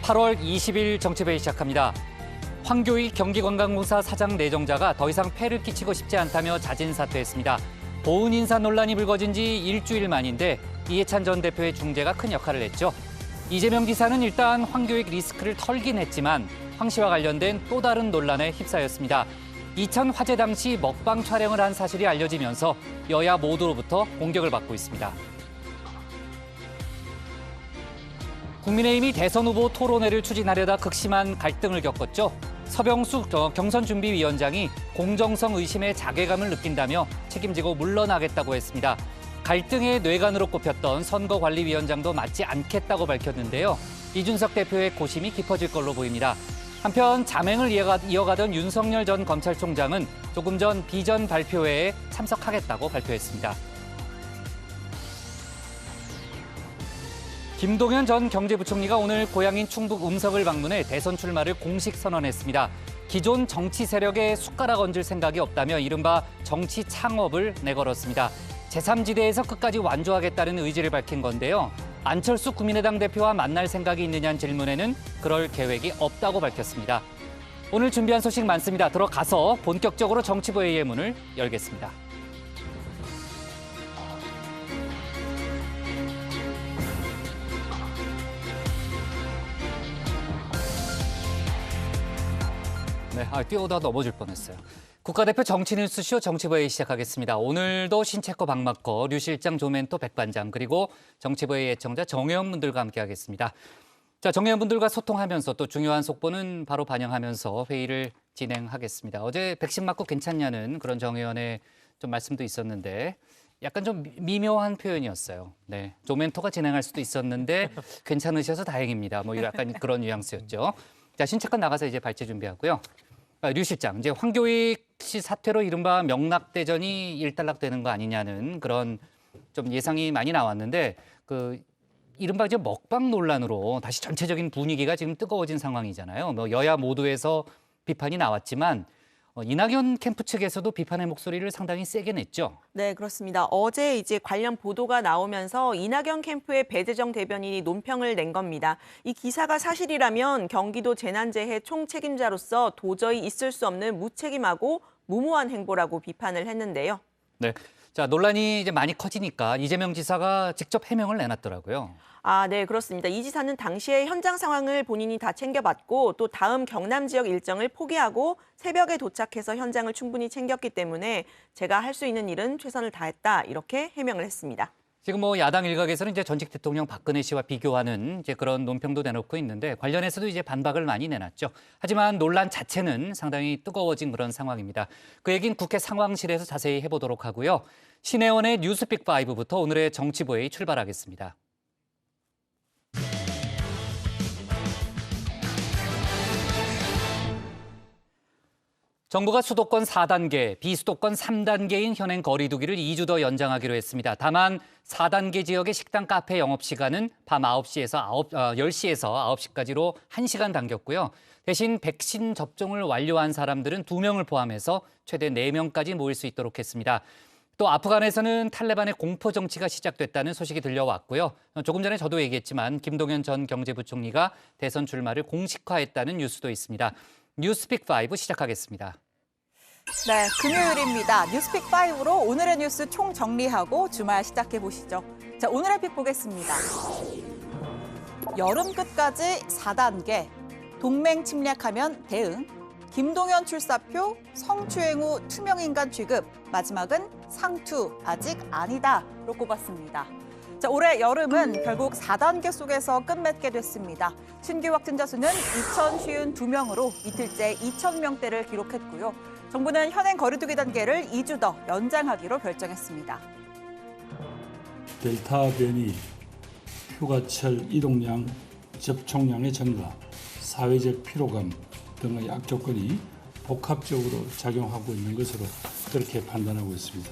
8월 20일 정치회의 시작합니다. 황교익 경기관광공사 사장 내정자가 더 이상 폐를 끼치고 싶지 않다며 자진 사퇴했습니다. 보훈 인사 논란이 불거진 지 일주일 만인데 이해찬 전 대표의 중재가 큰 역할을 했죠. 이재명 지사는 일단 황교익 리스크를 털긴 했지만 황 씨와 관련된 또 다른 논란에 휩싸였습니다. 이천 화재 당시 먹방 촬영을 한 사실이 알려지면서 여야 모두로부터 공격을 받고 있습니다. 국민의힘이 대선 후보 토론회를 추진하려다 극심한 갈등을 겪었죠. 서병수 경선준비위원장이 공정성 의심에 자괴감을 느낀다며 책임지고 물러나겠다고 했습니다. 갈등의 뇌관으로 꼽혔던 선거관리위원장도 맞지 않겠다고 밝혔는데요. 이준석 대표의 고심이 깊어질 걸로 보입니다. 한편 자맹을 이어가던 윤석열 전 검찰총장은 조금 전 비전 발표회에 참석하겠다고 발표했습니다. 김동연 전 경제부총리가 오늘 고향인 충북 음성을 방문해 대선 출마를 공식 선언했습니다. 기존 정치 세력에 숟가락 얹을 생각이 없다며 이른바 정치 창업을 내걸었습니다. 제3지대에서 끝까지 완주하겠다는 의지를 밝힌 건데요. 안철수 국민의당 대표와 만날 생각이 있느냐는 질문에는 그럴 계획이 없다고 밝혔습니다. 오늘 준비한 소식 많습니다. 들어가서 본격적으로 정치부회의의 문을 열겠습니다. 네, 뛰어오다 넘어질 뻔했어요. 국가대표 정치뉴스쇼 정치부회의 시작하겠습니다. 오늘도 신채커 박마커, 류 실장, 조멘토 백반장, 그리고 정치부회의 애청자 정혜원분들과 함께하겠습니다. 자, 정혜원분들과 소통하면서 또 중요한 속보는 바로 반영하면서 회의를 진행하겠습니다. 어제 백신 맞고 괜찮냐는 그런 정혜원의 좀 말씀도 있었는데 약간 좀 미묘한 표현이었어요. 네, 조멘토가 진행할 수도 있었는데 괜찮으셔서 다행입니다. 뭐 약간 그런 뉘앙스였죠. 자, 신채커 나가서 이제 발제 준비하고요. 류 실장, 이제 황교익 씨 사퇴로 이른바 명락대전이 일단락되는 거 아니냐는 그런 좀 예상이 많이 나왔는데 이른바 이제 먹방 논란으로 다시 전체적인 분위기가 지금 뜨거워진 상황이잖아요. 뭐 여야 모두에서 비판이 나왔지만 이낙연 캠프 측에서도 비판의 목소리를 상당히 세게 냈죠. 네, 그렇습니다. 어제 이제 관련 보도가 나오면서 이낙연 캠프의 배재정 대변인이 논평을 낸 겁니다. 이 기사가 사실이라면 경기도 재난재해 총책임자로서 도저히 있을 수 없는 무책임하고 무모한 행보라고 비판을 했는데요. 네, 자, 논란이 이제 많이 커지니까 이재명 지사가 직접 해명을 내놨더라고요. 네, 그렇습니다. 이 지사는 당시의 현장 상황을 본인이 다 챙겨봤고 또 다음 경남 지역 일정을 포기하고 새벽에 도착해서 현장을 충분히 챙겼기 때문에 제가 할 수 있는 일은 최선을 다했다 이렇게 해명을 했습니다. 지금 뭐 야당 일각에서는 이제 전직 대통령 박근혜 씨와 비교하는 이제 그런 논평도 내놓고 있는데 관련해서도 이제 반박을 많이 내놨죠. 하지만 논란 자체는 상당히 뜨거워진 그런 상황입니다. 그 얘기는 국회 상황실에서 자세히 해보도록 하고요. 신혜원의 뉴스픽5부터 오늘의 정치부회의 출발하겠습니다. 정부가 수도권 4단계, 비수도권 3단계인 현행 거리두기를 2주 더 연장하기로 했습니다. 다만 4단계 지역의 식당, 카페 영업시간은 밤 10시에서 9시까지로 1시간 당겼고요. 대신 백신 접종을 완료한 사람들은 2명을 포함해서 최대 4명까지 모일 수 있도록 했습니다. 또 아프간에서는 탈레반의 공포 정치가 시작됐다는 소식이 들려왔고요. 조금 전에 저도 얘기했지만 김동연 전 경제부총리가 대선 출마를 공식화했다는 뉴스도 있습니다. 뉴스픽5 시작하겠습니다. 네, 금요일입니다. 뉴스픽5로 오늘의 뉴스 총정리하고 주말 시작해보시죠. 자, 오늘의 픽 보겠습니다. 여름 끝까지 4단계, 동맹 침략하면 대응, 김동연 출사표, 성추행 후 투명인간 취급, 마지막은 상투, 아직 아니다로 꼽았습니다. 자, 올해 여름은 결국 4단계 속에서 끝맺게 됐습니다. 신규 확진자 수는 2,052명으로 이틀째 2,000명대를 기록했고요. 정부는 현행 거리두기 단계를 2주 더 연장하기로 결정했습니다. 델타 변이, 휴가철 이동량, 접촉량의 증가, 사회적 피로감 등의 악조건이 복합적으로 작용하고 있는 것으로 그렇게 판단하고 있습니다.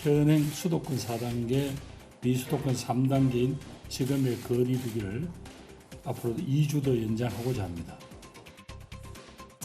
현행 수도권 4단계, 비수도권 3단계인 지금의 거리두기를 앞으로 2주 더 연장하고자 합니다.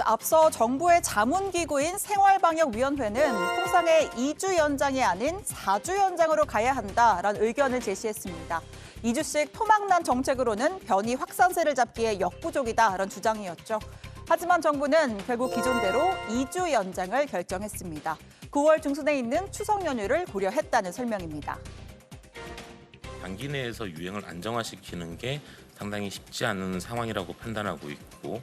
앞서 정부의 자문기구인 생활방역위원회는 통상의 2주 연장이 아닌 4주 연장으로 가야 한다라는 의견을 제시했습니다. 2주씩 토막난 정책으로는 변이 확산세를 잡기에 역부족이다라는 주장이었죠. 하지만 정부는 결국 기존대로 2주 연장을 결정했습니다. 9월 중순에 있는 추석 연휴를 고려했다는 설명입니다. 단기 내에서 유행을 안정화시키는 게 상당히 쉽지 않은 상황이라고 판단하고 있고,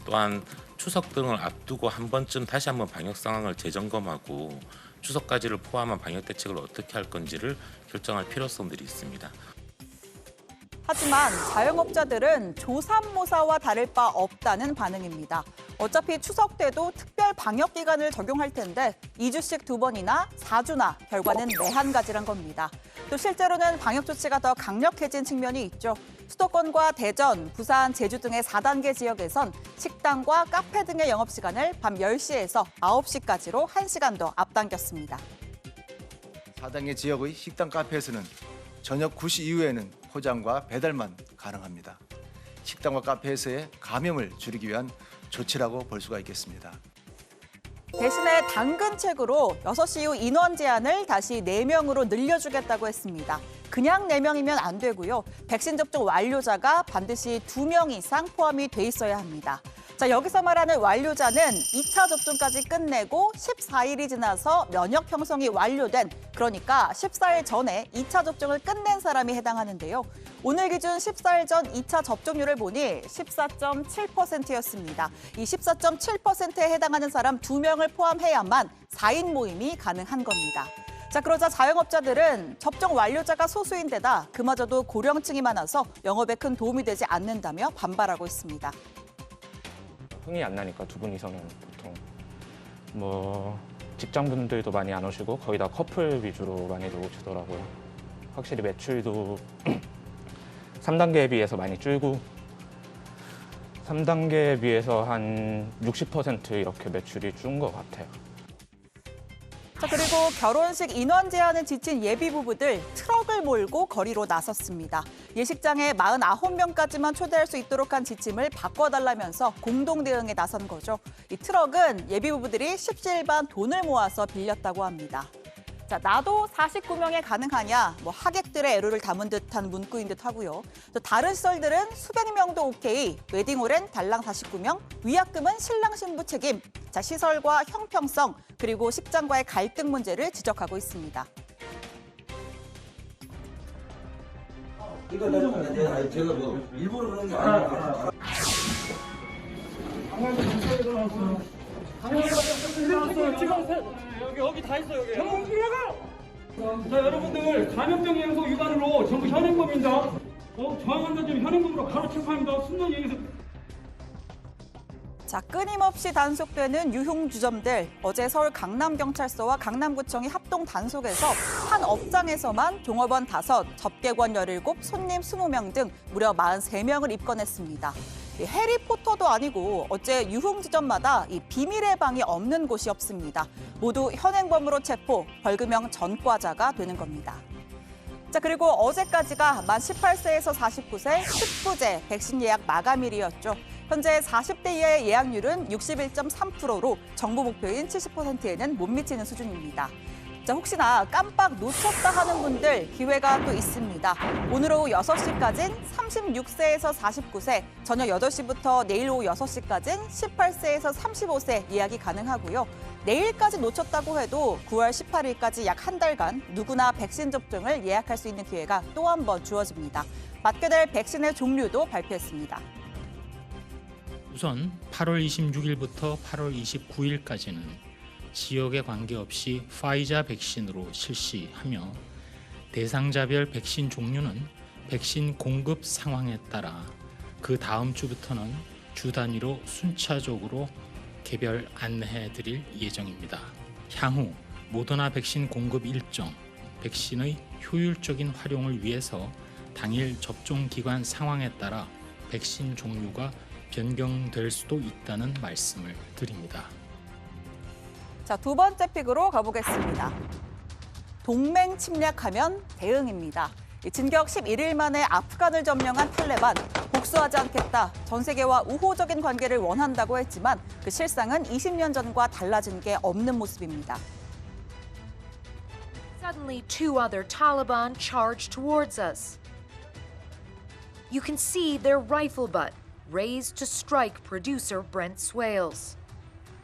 또한 추석 등을 앞두고 한 번쯤 다시 한번 방역 상황을 재점검하고 추석까지를 포함한 방역 대책을 어떻게 할 건지를 결정할 필요성들이 있습니다. 하지만 자영업자들은 조삼모사와 다를 바 없다는 반응입니다. 어차피 추석 때도 특별 방역 기간을 적용할 텐데 2주씩 2번이나 4주나 결과는 매한가지란 겁니다. 또 실제로는 방역 조치가 더 강력해진 측면이 있죠. 수도권과 대전, 부산, 제주 등의 4단계 지역에선 식당과 카페 등의 영업시간을 밤 10시에서 9시까지로 1시간 더 앞당겼습니다. 4단계 지역의 식당 카페에서는 저녁 9시 이후에는 포장과 배달만 가능합니다. 식당과 카페에서의 감염을 줄이기 위한 조치라고 볼 수가 있겠습니다. 대신에 당근책으로 6시 이후 인원 제한을 다시 4명으로 늘려주겠다고 했습니다. 그냥 4명이면 안 되고요. 백신 접종 완료자가 반드시 2명 이상 포함이 돼 있어야 합니다. 자, 여기서 말하는 완료자는 2차 접종까지 끝내고 14일이 지나서 면역 형성이 완료된, 그러니까 14일 전에 2차 접종을 끝낸 사람이 해당하는데요. 오늘 기준 14일 전 2차 접종률을 보니 14.7%였습니다. 이 14.7%에 해당하는 사람 2명을 포함해야만 4인 모임이 가능한 겁니다. 자, 그러자 자영업자들은 접종 완료자가 소수인 데다 그마저도 고령층이 많아서 영업에 큰 도움이 되지 않는다며 반발하고 있습니다. 흥이 안 나니까 2분 이상은 보통 직장분들도 많이 안 오시고 거의 다 커플 위주로 많이들 오시더라고요. 확실히 매출도 3단계에 비해서 많이 줄고 3단계에 비해서 한 60% 이렇게 매출이 준 것 같아요. 자, 그리고 결혼식 인원 제한에 지친 예비 부부들 트럭을 몰고 거리로 나섰습니다. 예식장에 49명까지만 초대할 수 있도록 한 지침을 바꿔달라면서 공동 대응에 나선 거죠. 이 트럭은 예비 부부들이 십시일반 돈을 모아서 빌렸다고 합니다. 자, 나도 49명에 가능하냐? 하객들의 애로를 담은 듯한 문구인 듯 하고요. 또 다른 시설들은 수백 명도 오케이, 웨딩홀엔 달랑 49명, 위약금은 신랑 신부 책임. 자, 시설과 형평성, 그리고 식장과의 갈등 문제를 지적하고 있습니다. 이거 내가 제가 일부러 그런 게 아니고. 여기 다 있어 여기. 자, 여러분들 감염병 예방소 위반으로 전부 현행범입니다. 저항한다는 점 현행범으로 바로 체포합니다. 순간 얘기해서. 자, 끊임없이 단속되는 유흥주점들. 어제 서울 강남경찰서와 강남구청이 합동 단속해서 한 업장에서만 종업원 5, 접객원 17, 손님 20명 등 무려 43명을 입건했습니다. 해리포터도 아니고 어째 유흥주점마다 이 비밀의 방이 없는 곳이 없습니다. 모두 현행범으로 체포, 벌금형 전과자가 되는 겁니다. 자, 그리고 어제까지가 만 18세에서 49세 19제 백신 예약 마감일이었죠. 현재 40대 이하의 예약률은 61.3%로 정부 목표인 70%에는 못 미치는 수준입니다. 자, 혹시나 깜빡 놓쳤다 하는 분들 기회가 또 있습니다. 오늘 오후 6시까지는 36세에서 49세, 저녁 8시부터 내일 오후 6시까지는 18세에서 35세 예약이 가능하고요. 내일까지 놓쳤다고 해도 9월 18일까지 약 한 달간 누구나 백신 접종을 예약할 수 있는 기회가 또 한 번 주어집니다. 맞게 될 백신의 종류도 발표했습니다. 우선 8월 26일부터 8월 29일까지는 지역에 관계없이 파이자 백신으로 실시하며 대상자별 백신 종류는 백신 공급 상황에 따라 그 다음 주부터는 주 단위로 순차적으로 개별 안내해드릴 예정입니다. 향후 모더나 백신 공급 일정, 백신의 효율적인 활용을 위해서 당일 접종 기관 상황에 따라 백신 종류가 변경될 수도 있다는 말씀을 드립니다. 자, 2번째 픽으로 가보겠습니다. 동맹 침략하면 대응입니다. 진격 11일 만에 아프간을 점령한 탈레반, 복수하지 않겠다, 전 세계와 우호적인 관계를 원한다고 했지만 그 실상은 20년 전과 달라진 게 없는 모습입니다. Suddenly, 2 other Taliban charged towards us. you can see their rifle butt raised to strike producer Brent Swales.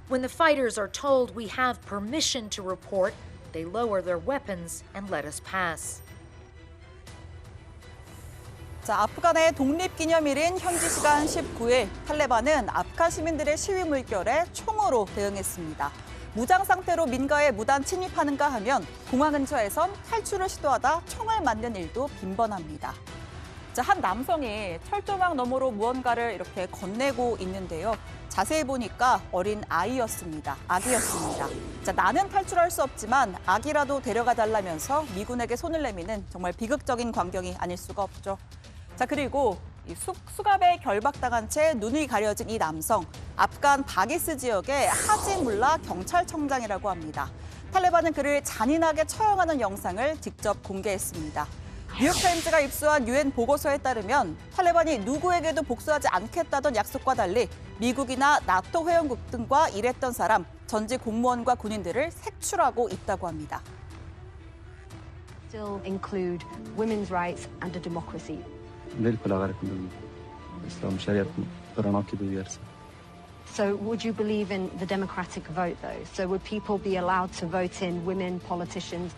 When the fighters are told we have permission to report, they lower their weapons and let us pass. 자, 아프간의 독립기념일인 현지 시간 19일, 탈레반은 아프간 시민들의 시위 물결에 총으로 대응했습니다. 무장 상태로 민가에 무단 침입하는가 하면 공항 근처에선 탈출을 시도하다 총을 맞는 일도 빈번합니다. 자, 한 남성이 철조망 너머로 무언가를 이렇게 건네고 있는데요. 자세히 보니까 어린 아기였습니다. 자, 나는 탈출할 수 없지만 아기라도 데려가 달라면서 미군에게 손을 내미는 정말 비극적인 광경이 아닐 수가 없죠. 자, 그리고 이 수갑에 결박당한 채 눈이 가려진 이 남성, 아프간 바기스 지역의 하지물라 경찰청장이라고 합니다. 탈레반은 그를 잔인하게 처형하는 영상을 직접 공개했습니다. 뉴욕타임즈가 입수한 유엔 보고서에 따르면 탈레반이 누구에게도 복수하지 않겠다던 약속과 달리 미국이나 나토 회원국 등과 일했던 사람, 전직 공무원과 군인들을 색출하고 있다고 합니다. Still include women's rights and a democracy. So would you believe in the democratic vote, though? So would people be allowed to vote in women politicians?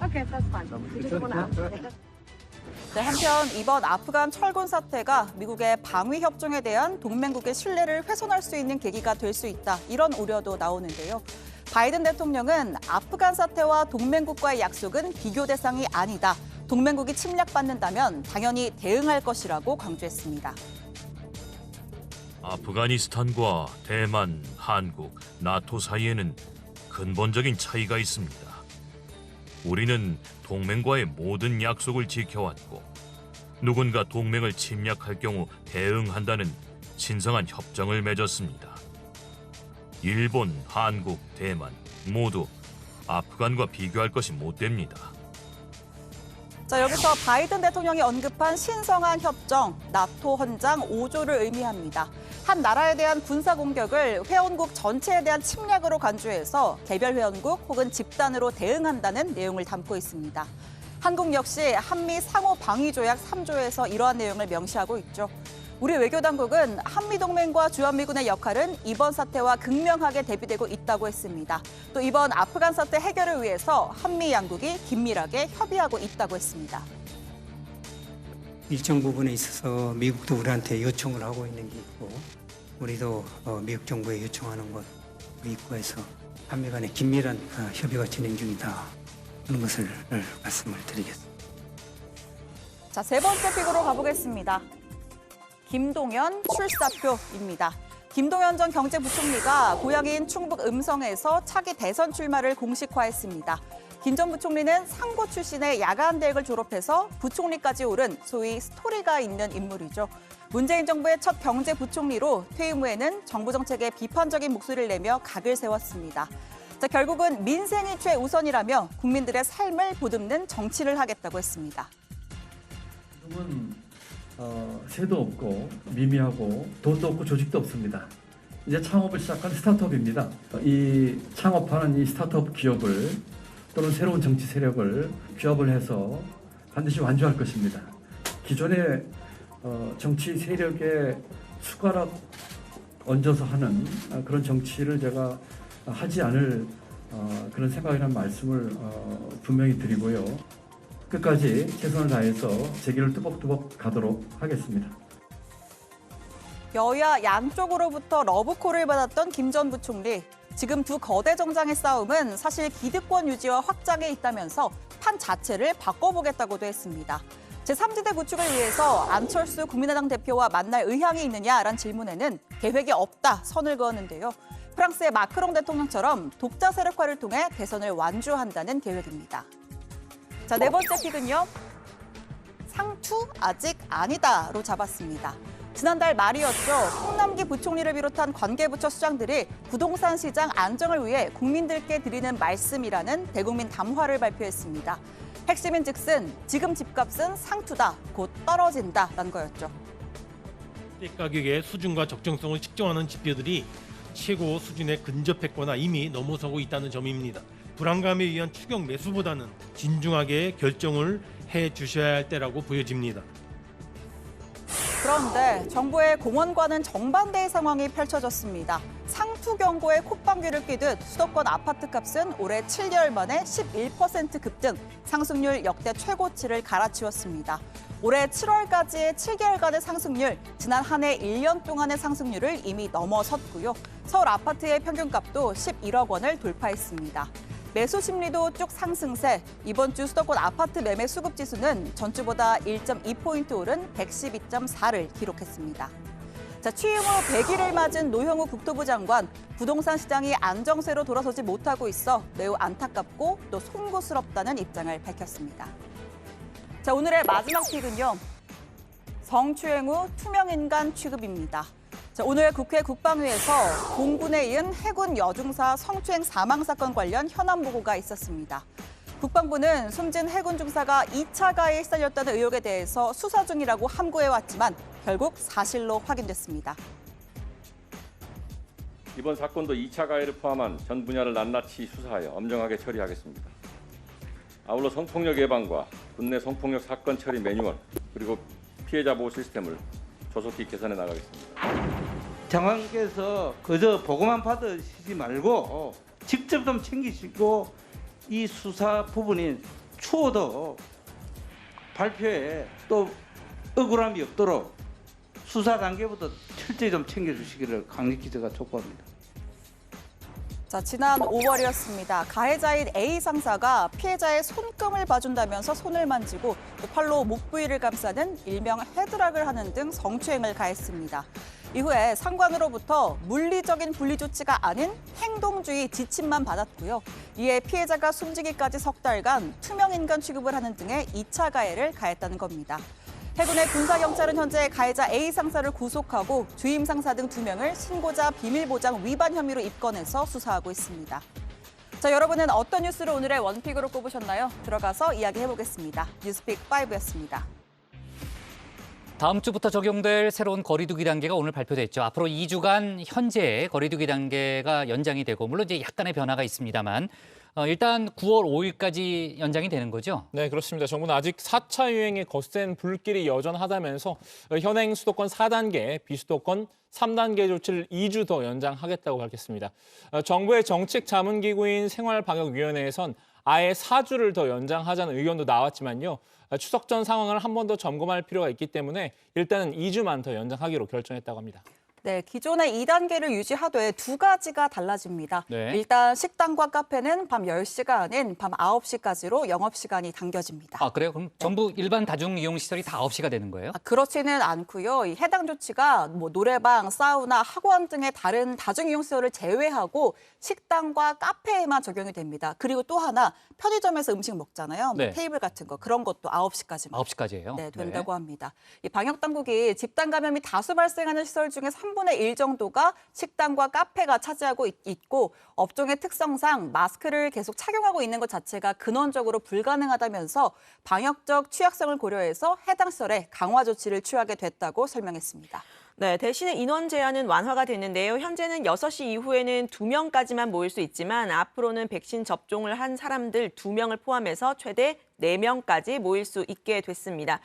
Okay, that's fine. We just want to ask. 네, 한편 이번 아프간 철군 사태가 미국의 방위 협정에 대한 동맹국의 신뢰를 훼손할 수 있는 계기가 될 수 있다. 이런 우려도 나오는데요. 바이든 대통령은 아프간 사태와 동맹국과의 약속은 비교 대상이 아니다. 동맹국이 침략받는다면 당연히 대응할 것이라고 강조했습니다. 아프가니스탄과 대만, 한국, 나토 사이에는 근본적인 차이가 있습니다. 우리는 동맹과의 모든 약속을 지켜왔고 누군가 동맹을 침략할 경우 대응한다는 신성한 협정을 맺었습니다. 일본, 한국, 대만 모두 아프간과 비교할 것이 못 됩니다. 자, 여기서 바이든 대통령이 언급한 신성한 협정, 나토 헌장 5조를 의미합니다. 한 나라에 대한 군사 공격을 회원국 전체에 대한 침략으로 간주해서 개별 회원국 혹은 집단으로 대응한다는 내용을 담고 있습니다. 한국 역시 한미 상호 방위 조약 3조에서 이러한 내용을 명시하고 있죠. 우리 외교당국은 한미동맹과 주한미군의 역할은 이번 사태와 극명하게 대비되고 있다고 했습니다. 또 이번 아프간 사태 해결을 위해서 한미 양국이 긴밀하게 협의하고 있다고 했습니다. 일정 부분에 있어서 미국도 우리한테 요청을 하고 있는 게 있고 우리도 미국 정부에 요청하는 것 있고 해서 한미 간에 긴밀한 협의가 진행 중이다. 그런 것을 말씀을 드리겠습니다. 자, 세 번째 픽으로 가보겠습니다. 김동연 출사표입니다. 김동연 전 경제부총리가 고향인 충북 음성에서 차기 대선 출마를 공식화했습니다. 김 전 부총리는 상고 출신의 야간 대학을 졸업해서 부총리까지 오른 소위 스토리가 있는 인물이죠. 문재인 정부의 첫 경제부총리로 퇴임 후에는 정부 정책에 비판적인 목소리를 내며 각을 세웠습니다. 자, 결국은 민생이 최우선이라며 국민들의 삶을 보듬는 정치를 하겠다고 했습니다. 지금은 새도 없고 미미하고 돈도 없고 조직도 없습니다. 이제 창업을 시작한 스타트업입니다. 이 창업하는 이 스타트업 기업을 또는 새로운 정치 세력을 규합을 해서 반드시 완주할 것입니다. 기존의 정치 세력에 숟가락 얹어서 하는 그런 정치를 제가 하지 않을 그런 생각이라는 말씀을 분명히 드리고요. 끝까지 최선을 다해서 제 길을 뚜벅뚜벅 가도록 하겠습니다. 여야 양쪽으로부터 러브콜을 받았던 김 전 부총리. 지금 두 거대 정장의 싸움은 사실 기득권 유지와 확장에 있다면서 판 자체를 바꿔보겠다고 했습니다. 제3지대 구축을 위해서 안철수 국민의당 대표와 만날 의향이 있느냐라는 질문에는 계획이 없다 선을 그었는데요. 프랑스의 마크롱 대통령처럼 독자 세력화를 통해 대선을 완주한다는 계획입니다. 자, 네 번째 픽은요. 상투 아직 아니다로 잡았습니다. 지난달 말이었죠. 홍남기 부총리를 비롯한 관계부처 수장들이 부동산 시장 안정을 위해 국민들께 드리는 말씀이라는 대국민 담화를 발표했습니다. 핵심인 즉슨 지금 집값은 상투다, 곧 떨어진다라는 거였죠. 주택 가격의 수준과 적정성을 측정하는 지표들이 최고 수준에 근접했거나 이미 넘어서고 있다는 점입니다. 불안감에 의한 추격 매수보다는 진중하게 결정을 해 주셔야 할 때라고 보여집니다. 그런데 정부의 공언과는 정반대의 상황이 펼쳐졌습니다. 상투 경고에 콧방귀를 뀌듯 수도권 아파트값은 올해 7개월 만에 11% 급등, 상승률 역대 최고치를 갈아치웠습니다. 올해 7월까지의 7개월간의 상승률, 지난 한 해 1년 동안의 상승률을 이미 넘어섰고요. 서울 아파트의 평균값도 11억 원을 돌파했습니다. 매수 심리도 쭉 상승세, 이번 주 수도권 아파트 매매 수급 지수는 전주보다 1.2포인트 오른 112.4를 기록했습니다. 자, 취임 후 100일을 맞은 노형우 국토부 장관, 부동산 시장이 안정세로 돌아서지 못하고 있어 매우 안타깝고 또 송구스럽다는 입장을 밝혔습니다. 자, 오늘의 마지막 픽은요. 성추행 후 투명인간 취급입니다. 자, 오늘 국회 국방위에서 공군에 이은 해군 여중사 성추행 사망 사건 관련 현안 보고가 있었습니다. 국방부는 숨진 해군 중사가 2차 가해에 시달렸다는 의혹에 대해서 수사 중이라고 함구해왔지만 결국 사실로 확인됐습니다. 이번 사건도 2차 가해를 포함한 전 분야를 낱낱이 수사하여 엄정하게 처리하겠습니다. 아울러 성폭력 예방과 국내 성폭력 사건 처리 매뉴얼 그리고 피해자 보호 시스템을 조속히 개선해 나가겠습니다. 장관께서 그저 보고만 받으시지 말고 직접 좀 챙기시고 이 수사 부분이 추후도 발표에 또 억울함이 없도록 수사 단계부터 철저히 좀 챙겨주시기를 강력히 제가 촉구합니다. 자, 지난 5월이었습니다. 가해자인 A 상사가 피해자의 손금을 봐준다면서 손을 만지고 또 팔로 목 부위를 감싸는 일명 헤드락을 하는 등 성추행을 가했습니다. 이후에 상관으로부터 물리적인 분리 조치가 아닌 행동주의 지침만 받았고요. 이에 피해자가 숨지기까지 석 달간 투명인간 취급을 하는 등의 2차 가해를 가했다는 겁니다. 해군의 군사경찰은 현재 가해자 A 상사를 구속하고 주임 상사 등 2명을 신고자 비밀보장 위반 혐의로 입건해서 수사하고 있습니다. 자, 여러분은 어떤 뉴스를 오늘의 원픽으로 꼽으셨나요? 들어가서 이야기해보겠습니다. 뉴스픽 5였습니다. 다음 주부터 적용될 새로운 거리두기 단계가 오늘 발표됐죠. 앞으로 2주간 현재의 거리두기 단계가 연장이 되고 물론 이제 약간의 변화가 있습니다만 일단 9월 5일까지 연장이 되는 거죠? 네, 그렇습니다. 정부는 아직 4차 유행의 거센 불길이 여전하다면서 현행 수도권 4단계, 비수도권 3단계 조치를 2주 더 연장하겠다고 밝혔습니다. 정부의 정책 자문기구인 생활방역위원회에선 아예 4주를 더 연장하자는 의견도 나왔지만요. 추석 전 상황을 한 번 더 점검할 필요가 있기 때문에 일단은 2주만 더 연장하기로 결정했다고 합니다. 네, 기존의 2단계를 유지하되 2가지가 달라집니다. 네. 일단 식당과 카페는 밤 10시가 아닌 밤 9시까지로 영업시간이 당겨집니다. 아, 그래요? 그럼 전부 일반 다중이용시설이 다 9시가 되는 거예요? 그렇지는 않고요. 이 해당 조치가 노래방, 사우나, 학원 등의 다른 다중이용시설을 제외하고 식당과 카페에만 적용이 됩니다. 그리고 또 하나 편의점에서 음식 먹잖아요. 네. 테이블 같은 거 그런 것도 9시까지만. 9시까지예요? 네, 된다고 합니다. 이 방역 당국이 집단 감염이 다수 발생하는 시설 중에 3분의 1 정도가 식당과 카페가 차지하고 있고 업종의 특성상 마스크를 계속 착용하고 있는 것 자체가 근원적으로 불가능하다면서 방역적 취약성을 고려해서 해당 시설에 강화 조치를 취하게 됐다고 설명했습니다. 네, 대신에 인원 제한은 완화가 됐는데요. 현재는 6시 이후에는 2명까지만 모일 수 있지만 앞으로는 백신 접종을 한 사람들 2명을 포함해서 최대 4명까지 모일 수 있게 됐습니다.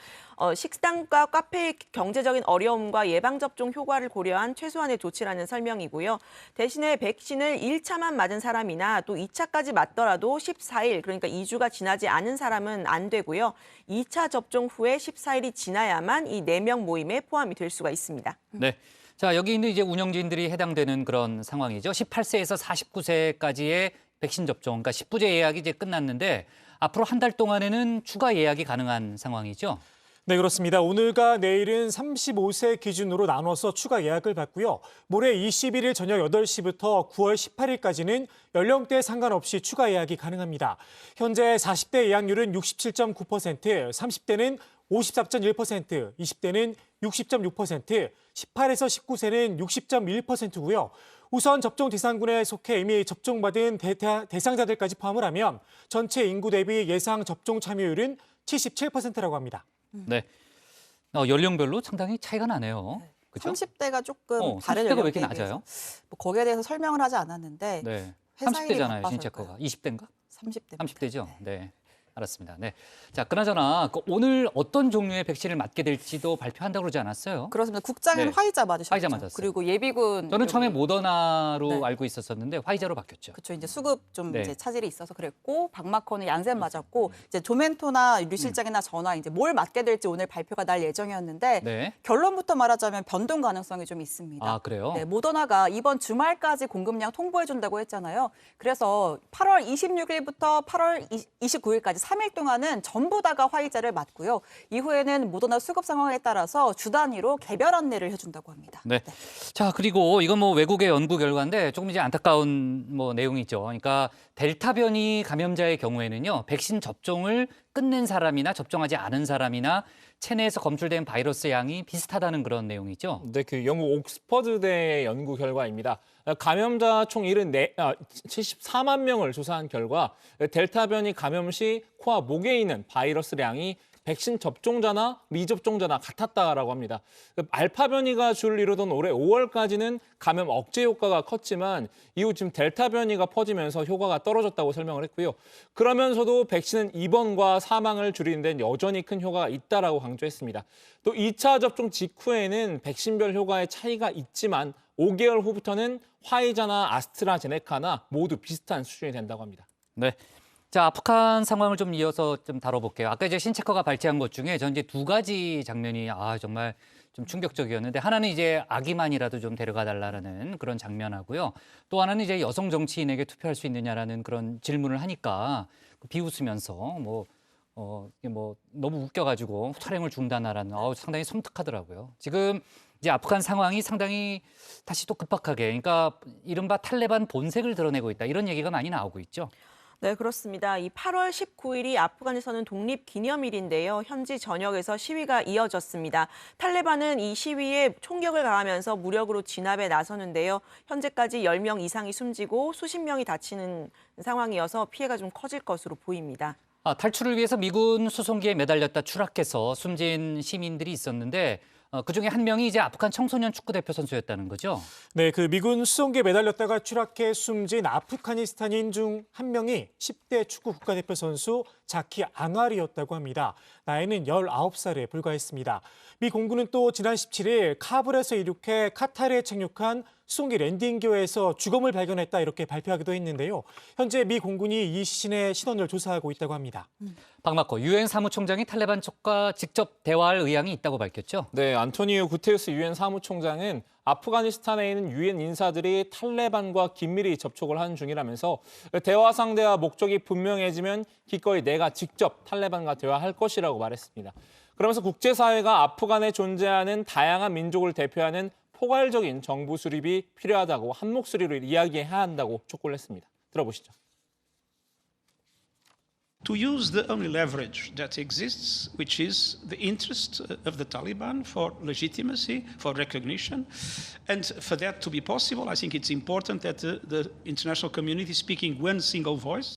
식당과 카페의 경제적인 어려움과 예방접종 효과를 고려한 최소한의 조치라는 설명이고요. 대신에 백신을 1차만 맞은 사람이나 또 2차까지 맞더라도 14일, 그러니까 2주가 지나지 않은 사람은 안 되고요. 2차 접종 후에 14일이 지나야만 이 4명 모임에 포함이 될 수가 있습니다. 네. 자, 여기 있는 이제 운영진들이 해당되는 그런 상황이죠. 18세에서 49세까지의 백신 접종, 그러니까 10부제 예약이 이제 끝났는데 앞으로 한 달 동안에는 추가 예약이 가능한 상황이죠. 네, 그렇습니다. 오늘과 내일은 35세 기준으로 나눠서 추가 예약을 받고요. 모레 21일 저녁 8시부터 9월 18일까지는 연령대에 상관없이 추가 예약이 가능합니다. 현재 40대 예약률은 67.9%, 30대는 54.1%, 20대는 60.6%, 18에서 19세는 60.1%고요. 우선 접종 대상군에 속해 이미 접종받은 대상자들까지 포함을 하면 전체 인구 대비 예상 접종 참여율은 77%라고 합니다. 네, 연령별로 상당히 차이가 나네요. 그죠? 30대가 조금 30대가 다른 왜 이렇게 연령대에 낮아요? 뭐 거기에 대해서 설명을 하지 않았는데 네. 회사 일이 30대잖아요, 신체커가. 20대인가? 30대. 30대죠. 네. 알았습니다. 네. 자, 그나저나 오늘 어떤 종류의 백신을 맞게 될지도 발표한다고 그러지 않았어요? 그렇습니다. 국장은 네. 화이자 맞으셨죠. 화이자 맞았어요. 그리고 예비군 저는 처음에 여기- 모더나로 네. 알고 있었었는데 화이자로 바뀌었죠. 그렇죠. 이제 수급 좀 네. 이제 차질이 있어서 그랬고 박마커는 얀센 맞았고 이제 조멘토나 류 실장이나 저나 이제 뭘 맞게 될지 오늘 발표가 날 예정이었는데 네. 결론부터 말하자면 변동 가능성이 좀 있습니다. 아, 그래요? 네, 모더나가 이번 주말까지 공급량 통보해 준다고 했잖아요. 그래서 8월 26일부터 8월 29일까지 3일 동안은 전부 다가 화이자를 맞고요. 이후에는 모더나 수급 상황에 따라서 주 단위로 개별 안내를 해준다고 합니다. 네. 자, 그리고 이건 뭐 외국의 연구 결과인데 조금 이제 안타까운 뭐 내용이 있죠. 그러니까 델타 변이 감염자의 경우에는요, 백신 접종을 끝낸 사람이나 접종하지 않은 사람이나 체내에서 검출된 바이러스 양이 비슷하다는 그런 내용이죠. 네, 그 영국 옥스퍼드대 연구 결과입니다. 감염자 총 74만 명을 조사한 결과 델타 변이 감염 시 코와 목에 있는 바이러스량이 백신 접종자나 미접종자나 같았다라고 합니다. 알파 변이가 주를 이루던 올해 5월까지는 감염 억제 효과가 컸지만 이후 지금 델타 변이가 퍼지면서 효과가 떨어졌다고 설명을 했고요. 그러면서도 백신은 입원과 사망을 줄이는 데는 여전히 큰 효과가 있다라고 강조했습니다. 또 2차 접종 직후에는 백신별 효과의 차이가 있지만 5개월 후부터는 화이자나 아스트라제네카나 모두 비슷한 수준이 된다고 합니다. 네. 자, 북한 상황을 좀 이어서 좀 다뤄볼게요. 아까 이제 신체커가 발제한 것 중에 전 이제 두 가지 장면이 정말 좀 충격적이었는데 하나는 이제 아기만이라도 좀 데려가 달라는 그런 장면하고요. 또 하나는 이제 여성 정치인에게 투표할 수 있느냐라는 그런 질문을 하니까 비웃으면서 이게 너무 웃겨가지고 촬영을 중단하라는 상당히 섬뜩하더라고요. 지금 이제 아프간 상황이 상당히 다시 또 급박하게, 그러니까 이른바 탈레반 본색을 드러내고 있다 이런 얘기가 많이 나오고 있죠. 네, 그렇습니다. 이 8월 19일이 아프간에서는 독립기념일인데요. 현지 전역에서 시위가 이어졌습니다. 탈레반은 이 시위에 총격을 가하면서 무력으로 진압에 나서는데요. 현재까지 10명 이상이 숨지고 수십 명이 다치는 상황이어서 피해가 좀 커질 것으로 보입니다. 탈출을 위해서 미군 수송기에 매달렸다 추락해서 숨진 시민들이 있었는데 그중에 한 명이 이제 아프간 청소년 축구 대표 선수였다는 거죠. 네, 그 미군 수송기에 매달렸다가 추락해 숨진 아프가니스탄인 중 한 명이 10대 축구 국가대표 선수 자키 앙알이었다고 합니다. 나이는 19살에 불과했습니다. 미 공군은 또 지난 17일 카불에서 이륙해 카타르에 착륙한 수송기 랜딩기어에서 주검을 발견했다 이렇게 발표하기도 했는데요. 현재 미 공군이 이 시신의 신원을 조사하고 있다고 합니다. 박마커 유엔 사무총장이 탈레반 측과 직접 대화할 의향이 있다고 밝혔죠. 네, 안토니오 구테르스 유엔 사무총장은 아프가니스탄에 있는 유엔 인사들이 탈레반과 긴밀히 접촉을 하는 중이라면서 대화 상대와 목적이 분명해지면 기꺼이 내가 직접 탈레반과 대화할 것이라고 말했습니다. 그러면서 국제사회가 아프간에 존재하는 다양한 민족을 대표하는 포괄적인 정부 수립이 필요하다고 한 목소리로 이야기해야 한다고 촉구를 했습니다. 들어보시죠. To use the only leverage that exists, which is the interest of the Taliban for legitimacy, for recognition. And for that to be possible, I think it's important that the international community speaking one single voice.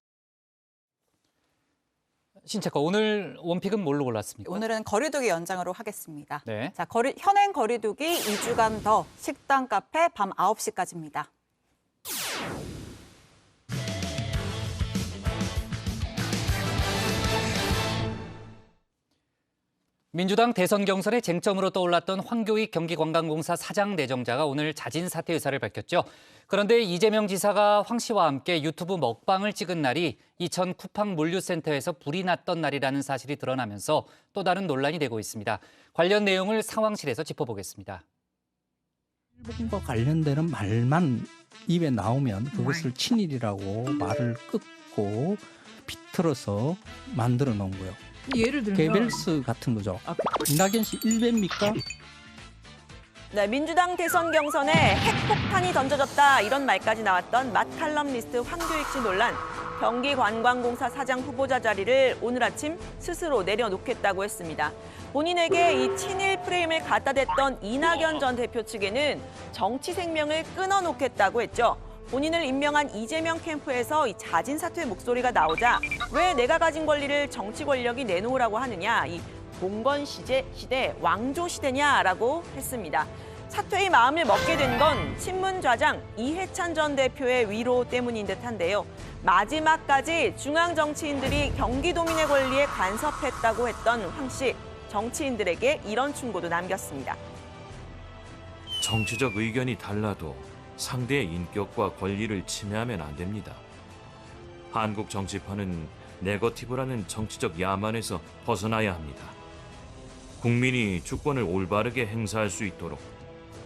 신체커, 오늘 원픽은 뭘로 골랐습니까? 오늘은 거리두기 연장으로 하겠습니다. 네. 자, 현행 거리두기 2주간 더 식당, 카페 밤 9시까지입니다. 민주당 대선 경선의 쟁점으로 떠올랐던 황교익 경기관광공사 사장 내정자가 오늘 자진 사퇴 의사를 밝혔죠. 그런데 이재명 지사가 황 씨와 함께 유튜브 먹방을 찍은 날이 이천 쿠팡 물류센터에서 불이 났던 날이라는 사실이 드러나면서 또 다른 논란이 되고 있습니다. 관련 내용을 상황실에서 짚어보겠습니다. 일본과 관련되는 말만 입에 나오면 그것을 친일이라고 말을 끊고 비틀어서 만들어 놓은 거예요. 예를 들면 개별스 같은 거죠. 이낙연 씨 일배입니까? 네, 민주당 대선 경선에 핵폭탄이 던져졌다 이런 말까지 나왔던 마칼럼니스트 황교익 씨 논란. 경기관광공사 사장 후보자 자리를 오늘 아침 스스로 내려놓겠다고 했습니다. 본인에게 이 친일 프레임을 갖다 댔던 이낙연 전 대표 측에는 정치 생명을 끊어놓겠다고 했죠. 본인을 임명한 이재명 캠프에서 이 자진 사퇴 목소리가 나오자 왜 내가 가진 권리를 정치 권력이 내놓으라고 하느냐, 이 봉건 시대 왕조 시대냐라고 했습니다. 사퇴의 마음을 먹게 된 건 친문좌장 이해찬 전 대표의 위로 때문인 듯한데요. 마지막까지 중앙 정치인들이 경기도민의 권리에 간섭했다고 했던 황 씨. 정치인들에게 이런 충고도 남겼습니다. 정치적 의견이 달라도 상대의 인격과 권리를 침해하면 안 됩니다. 한국 정치판은 네거티브라는 정치적 야만에서 벗어나야 합니다. 국민이 주권을 올바르게 행사할 수 있도록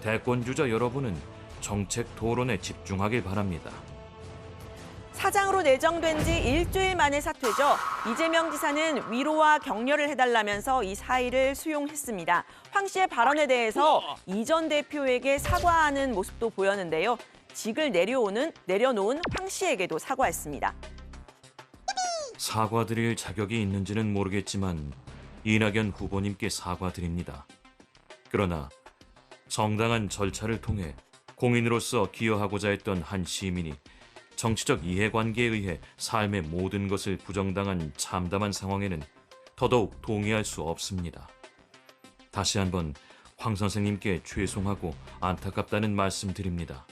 대권주자 여러분은 정책 토론에 집중하길 바랍니다. 사장으로 내정된 지 일주일 만에 사퇴죠. 이재명 지사는 위로와 격려를 해달라면서 이 사의를 수용했습니다. 황 씨의 발언에 대해서 이 전 대표에게 사과하는 모습도 보였는데요. 직을 내려놓은 황 씨에게도 사과했습니다. 사과드릴 자격이 있는지는 모르겠지만 이낙연 후보님께 사과드립니다. 그러나 정당한 절차를 통해 공인으로서 기여하고자 했던 한 시민이 정치적 이해관계에 의해 삶의 모든 것을 부정당한 참담한 상황에는 더더욱 동의할 수 없습니다. 다시 한번 황 선생님께 죄송하고 안타깝다는 말씀 드립니다.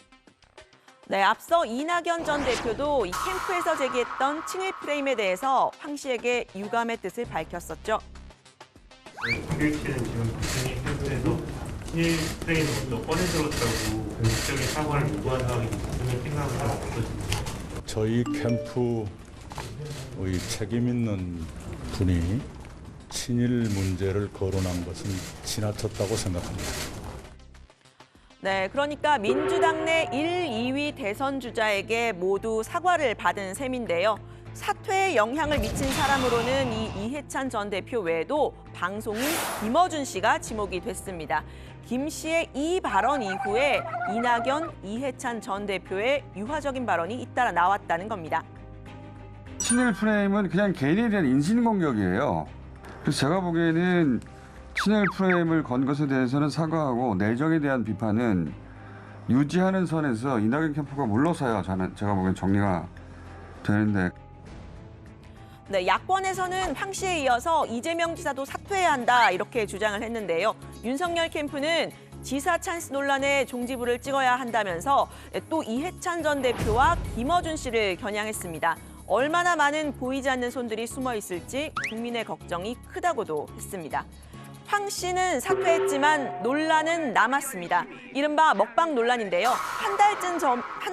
네, 앞서 이낙연 전 대표도 이 캠프에서 제기했던 친일 프레임에 대해서 황 씨에게 유감의 뜻을 밝혔었죠. 김규익 씨는 지금 국민이 캠프에서 친일 프레임을 먼저 꺼내들었다고 공식적인 사과를 요구한 상황이 있으면 생각을 잘 없거든요. 저희 캠프의 책임 있는 분이 친일 문제를 거론한 것은 지나쳤다고 생각합니다. 네, 그러니까 민주당 내 1, 2위 대선 주자에게 모두 사과를 받은 셈인데요. 사퇴에 영향을 미친 사람으로는 이 이해찬 전 대표 외에도 방송인 김어준 씨가 지목이 됐습니다. 김 씨의 이 발언 이후에 이낙연, 이해찬 전 대표의 유화적인 발언이 잇따라 나왔다는 겁니다. 친일 프레임은 그냥 개인에 대한 인신공격이에요. 그래서 제가 보기에는 친일 프레임을 건 것에 대해서는 사과하고 내정에 대한 비판은 유지하는 선에서 이낙연 캠프가 물러서야 제가 보기엔 정리가 되는데. 네, 야권에서는 황 씨에 이어서 이재명 지사도 사퇴해야 한다 이렇게 주장을 했는데요. 윤석열 캠프는 지사 찬스 논란에 종지부를 찍어야 한다면서 또 이해찬 전 대표와 김어준 씨를 겨냥했습니다. 얼마나 많은 보이지 않는 손들이 숨어 있을지 국민의 걱정이 크다고도 했습니다. 황 씨는 사퇴했지만 논란은 남았습니다. 이른바 먹방 논란인데요. 한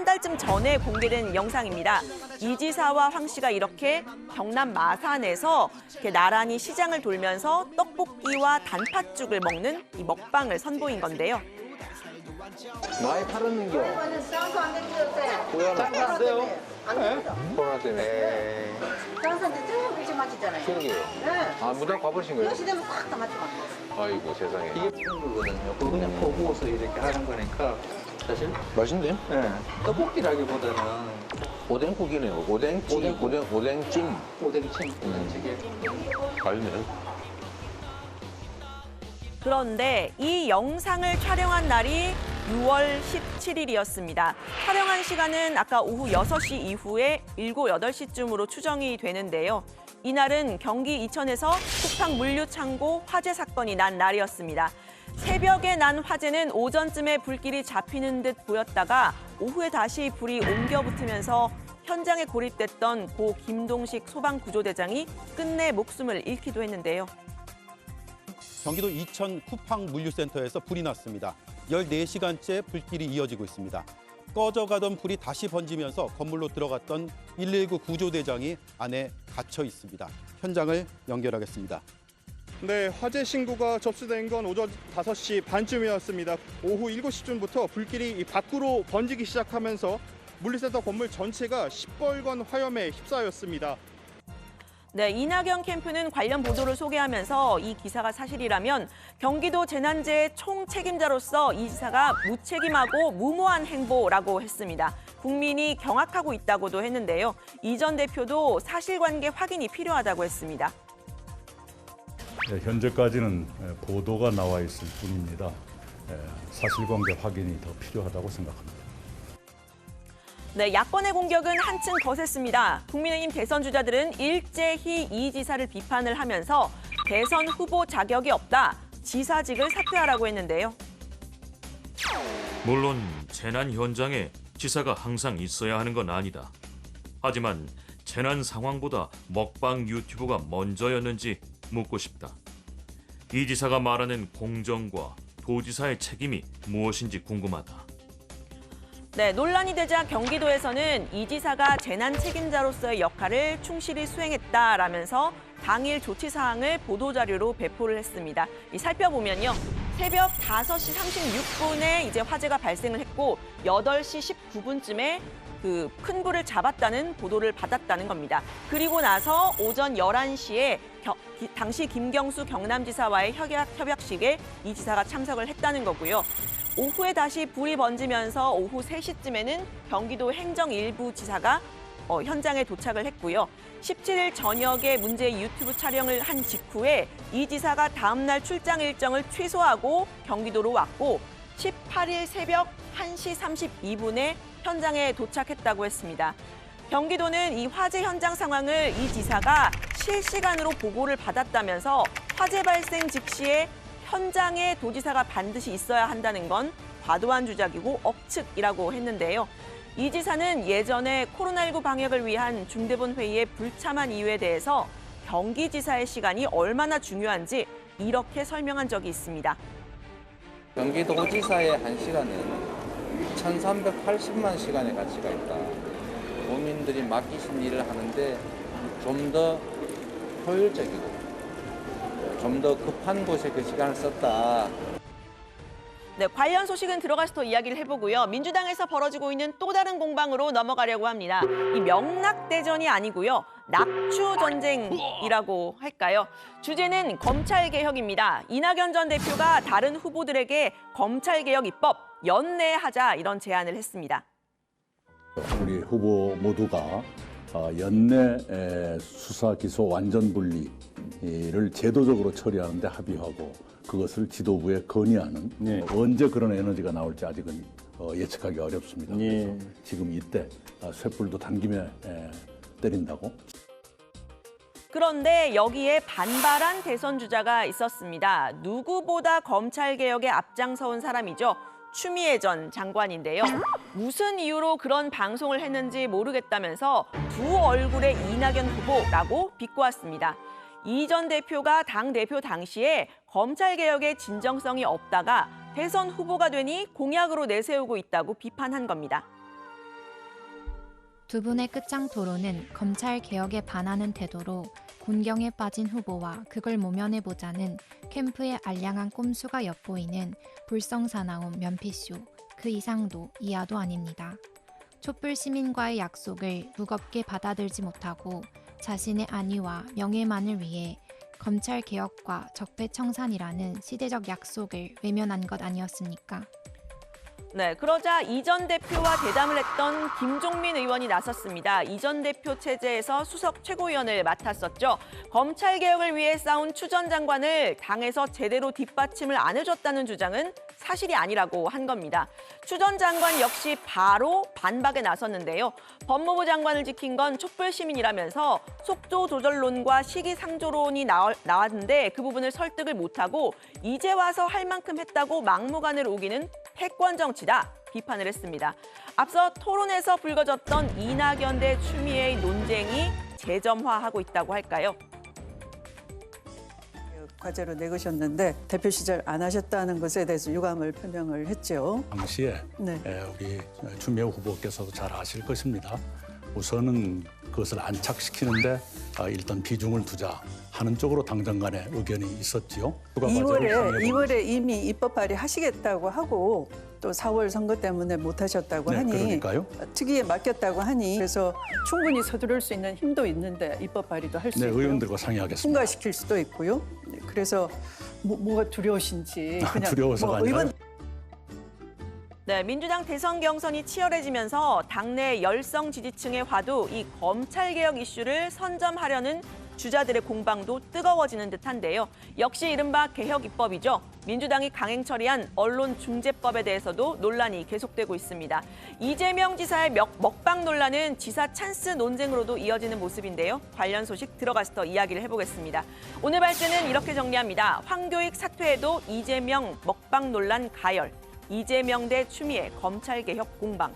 달쯤 전에 공개된 영상입니다. 이 지사와 황 씨가 이렇게 경남 마산에서 이렇게 나란히 시장을 돌면서 떡볶이와 단팥죽을 먹는 이 먹방을 선보인 건데요. 많이 팔았는겨. 고향 안 돼요? 코로나 때문에. 장사한테 쭉 일찍 맞췄잖아요. 그러게요. 네. 아, 무당 가보신 거예요? 10시 되면 꽉 다 맞춰갔어요. 아이고 세상에. 이게 푸는 거거든요. 그거 그냥 퍼부어서 이렇게 하는 거니까 사실 맛있네. 네. 떡볶이라기보다는 오뎅국이네요. 오뎅찜. 오뎅찜. 맛있네. 그런데 이 영상을 촬영한 날이 6월 17일이었습니다. 촬영한 시간은 아까 오후 6시 이후에 7, 8시쯤으로 추정이 되는데요. 이날은 경기 이천에서 쿠팡 물류창고 화재 사건이 난 날이었습니다. 새벽에 난 화재는 오전쯤에 불길이 잡히는 듯 보였다가 오후에 다시 불이 옮겨 붙으면서 현장에 고립됐던 고 김동식 소방구조대장이 끝내 목숨을 잃기도 했는데요. 경기도 이천 쿠팡 물류센터에서 불이 났습니다. 14시간째 불길이 이어지고 있습니다. 꺼져가던 불이 다시 번지면서 건물로 들어갔던 119 구조대장이 안에 갇혀 있습니다. 현장을 연결하겠습니다. 네, 화재 신고가 접수된 건 오전 5시 반쯤이었습니다. 오후 7시쯤부터 불길이 밖으로 번지기 시작하면서 물류센터 건물 전체가 시뻘건 화염에 휩싸였습니다. 네, 이낙연 캠프는 관련 보도를 소개하면서 이 기사가 사실이라면 경기도 재난재해 총책임자로서 이 지사가 무책임하고 무모한 행보라고 했습니다. 국민이 경악하고 있다고도 했는데요. 이 전 대표도 사실관계 확인이 필요하다고 했습니다. 현재까지는 보도가 나와 있을 뿐입니다. 사실관계 확인이 더 필요하다고 생각합니다. 네, 야권의 공격은 한층 거셌습니다. 국민의힘 대선 주자들은 일제히 이 지사를 비판을 하면서 대선 후보 자격이 없다, 지사직을 사퇴하라고 했는데요. 물론 재난 현장에 지사가 항상 있어야 하는 건 아니다. 하지만 재난 상황보다 먹방 유튜브가 먼저였는지 묻고 싶다. 이 지사가 말하는 공정과 도지사의 책임이 무엇인지 궁금하다. 네, 논란이 되자 경기도에서는 이 지사가 재난 책임자로서의 역할을 충실히 수행했다라면서 당일 조치 사항을 보도자료로 배포를 했습니다. 살펴보면요. 새벽 5시 36분에 이제 화재가 발생을 했고 8시 19분쯤에 그 큰 불을 잡았다는 보도를 받았다는 겁니다. 그리고 나서 오전 11시에 당시 김경수 경남지사와의 협약식에 이 지사가 참석을 했다는 거고요. 오후에 다시 불이 번지면서 오후 3시쯤에는 경기도 행정일부 지사가 현장에 도착을 했고요. 17일 저녁에 문제의 유튜브 촬영을 한 직후에 이 지사가 다음 날 출장 일정을 취소하고 경기도로 왔고 18일 새벽 1시 32분에 현장에 도착했다고 했습니다. 경기도는 이 화재 현장 상황을 이 지사가 실시간으로 보고를 받았다면서 화재 발생 즉시에 현장에 도지사가 반드시 있어야 한다는 건 과도한 주장이고 억측이라고 했는데요. 이 지사는 예전에 코로나19 방역을 위한 중대본 회의의 불참한 이유에 대해서 경기지사의 시간이 얼마나 중요한지 이렇게 설명한 적이 있습니다. 경기도지사의 1시간은 1380만 시간의 가치가 있다. 국민들이 맡기신 일을 하는데 좀 더 효율적이고 좀 더 급한 곳에 그 시간을 썼다. 네, 관련 소식은 들어가서 더 이야기를 해보고요. 민주당에서 벌어지고 있는 또 다른 공방으로 넘어가려고 합니다. 이 명락대전이 아니고요. 낙추전쟁이라고 할까요? 주제는 검찰개혁입니다. 이낙연 전 대표가 다른 후보들에게 검찰개혁 입법 연내하자 이런 제안을 했습니다. 우리 후보 모두가 연내 수사 기소 완전 분리를 제도적으로 처리하는 데 합의하고 그것을 지도부에 건의하는 언제 그런 에너지가 나올지 아직은 예측하기 어렵습니다. 그래서 지금 이때 쇳불도 단김에 때린다고. 그런데 여기에 반발한 대선 주자가 있었습니다. 누구보다 검찰개혁에 앞장서온 사람이죠. 추미애 전 장관인데요. 무슨 이유로 그런 방송을 했는지 모르겠다면서 두 얼굴의 이낙연 후보라고 비꼬았습니다. 이 전 대표가 당대표 당시에 검찰개혁에 진정성이 없다가 대선 후보가 되니 공약으로 내세우고 있다고 비판한 겁니다. 두 분의 끝장 토론은 검찰개혁에 반하는 태도로 곤경에 빠진 후보와 그걸 모면해보자는 캠프의 알량한 꼼수가 엿보이는 불성사나운 면피쇼, 그 이상도 이하도 아닙니다. 촛불 시민과의 약속을 무겁게 받아들지 못하고 자신의 안위와 명예만을 위해 검찰개혁과 적폐청산이라는 시대적 약속을 외면한 것 아니었습니까? 네, 그러자 이 전 대표와 대담을 했던 김종민 의원이 나섰습니다. 이 전 대표 체제에서 수석 최고위원을 맡았었죠. 검찰개혁을 위해 싸운 추 전 장관을 당에서 제대로 뒷받침을 안 해줬다는 주장은 사실이 아니라고 한 겁니다. 추 전 장관 역시 바로 반박에 나섰는데요. 법무부 장관을 지킨 건 촛불 시민이라면서 속도 조절론과 시기상조론이 나왔는데 그 부분을 설득을 못하고 이제 와서 할 만큼 했다고 막무가내로 우기는 패권 정치다 비판을 했습니다. 앞서 토론에서 불거졌던 이낙연 대 추미애의 논쟁이 재점화하고 있다고 할까요? 과제로 내거셨는데 대표 시절 안 하셨다는 것에 대해서 유감을 표명을 했죠. 당시에 우리 추미애 후보께서도 잘 아실 것입니다. 우선은 그것을 안착시키는데 일단 비중을 두자 하는 쪽으로 당정 간의 의견이 있었지요. 2월에 이미 입법 발의하시겠다고 하고 또 4월 선거 때문에 못 하셨다고 하니 그러니까요. 특위에 맡겼다고 하니 그래서 충분히 서두를 수 있는 힘도 있는데 입법 발의도 할 수 있고요. 의원들과 상의하겠습니다. 통과시킬 수도 있고요. 그래서 뭐가 두려우신지 그냥 두려워서가 아니라 네, 민주당 대선 경선이 치열해지면서 당내 열성 지지층의 화두 이 검찰개혁 이슈를 선점하려는 주자들의 공방도 뜨거워지는 듯한데요. 역시 이른바 개혁 입법이죠. 민주당이 강행 처리한 언론중재법에 대해서도 논란이 계속되고 있습니다. 이재명 지사의 먹방 논란은 지사 찬스 논쟁으로도 이어지는 모습인데요. 관련 소식 들어가서 더 이야기를 해보겠습니다. 오늘 발제는 이렇게 정리합니다. 황교익 사퇴에도 이재명 먹방 논란 가열. 이재명 대 추미애 검찰개혁 공방.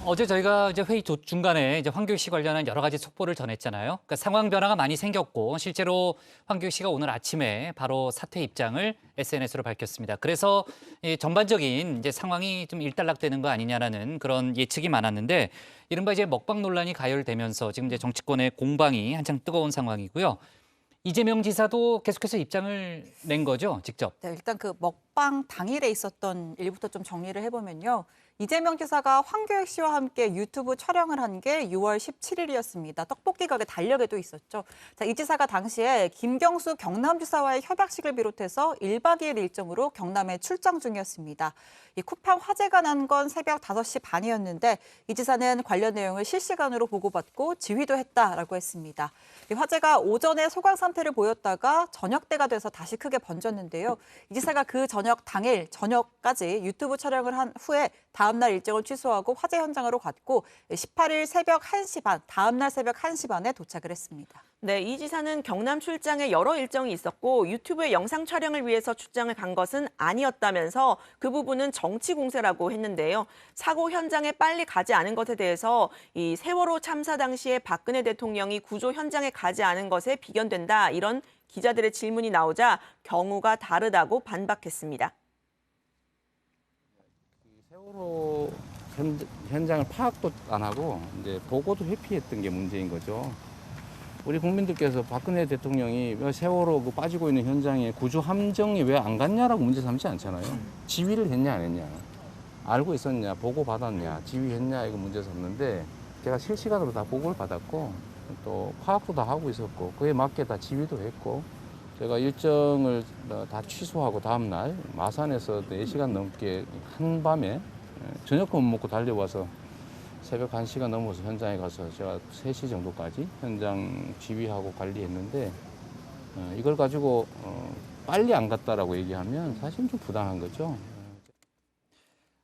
어제 저희가 이제 회의 중간에 이제 황교익 씨 관련한 여러 가지 속보를 전했잖아요. 그러니까 상황 변화가 많이 생겼고 실제로 황교익 씨가 오늘 아침에 바로 사퇴 입장을 SNS로 밝혔습니다. 그래서 이 전반적인 이제 상황이 좀 일단락되는 거 아니냐라는 그런 예측이 많았는데 이른바 이제 먹방 논란이 가열되면서 지금 이제 정치권의 공방이 한창 뜨거운 상황이고요. 이재명 지사도 계속해서 입장을 낸 거죠, 직접. 네, 일단 그 먹방 당일에 있었던 일부터 좀 정리를 해보면요. 이재명 지사가 황교익 씨와 함께 유튜브 촬영을 한 게 6월 17일이었습니다. 떡볶이 가게 달력에도 있었죠. 자, 이 지사가 당시에 김경수 경남지사와의 협약식을 비롯해서 1박 2일 일정으로 경남에 출장 중이었습니다. 이 쿠팡 화재가 난 건 새벽 5시 반이었는데 이 지사는 관련 내용을 실시간으로 보고받고 지휘도 했다라고 했습니다. 이 화재가 오전에 소강 상태를 보였다가 저녁 때가 돼서 다시 크게 번졌는데요. 이 지사가 그 당일 저녁까지 유튜브 촬영을 한 후에 다음날 일정을 취소하고 화재 현장으로 갔고 18일 새벽 1시 반, 다음날 새벽 1시 반에 도착을 했습니다. 네, 이 지사는 경남 출장에 여러 일정이 있었고 유튜브에 영상 촬영을 위해서 출장을 간 것은 아니었다면서 그 부분은 정치 공세라고 했는데요. 사고 현장에 빨리 가지 않은 것에 대해서 이 세월호 참사 당시에 박근혜 대통령이 구조 현장에 가지 않은 것에 비견된다 이런 기자들의 질문이 나오자 경우가 다르다고 반박했습니다. 세월호 현장을 파악도 안 하고 이제 보고도 회피했던 게 문제인 거죠. 우리 국민들께서 박근혜 대통령이 세월호 그 빠지고 있는 현장에 구조 함정이 왜 안 갔냐라고 문제 삼지 않잖아요. 지휘를 했냐 안 했냐, 알고 있었냐, 보고 받았냐, 지휘했냐 이거 문제 삼는데 제가 실시간으로 다 보고를 받았고 또 파악도 다 하고 있었고 그에 맞게 다 지휘도 했고 제가 일정을 다 취소하고 다음날 마산에서 4시간 넘게 한밤에 저녁도 못 먹고 달려와서 새벽 1시간 넘어서 현장에 가서 제가 3시 정도까지 현장 지휘하고 관리했는데 이걸 가지고 빨리 안 갔다라고 얘기하면 사실 좀 부당한 거죠.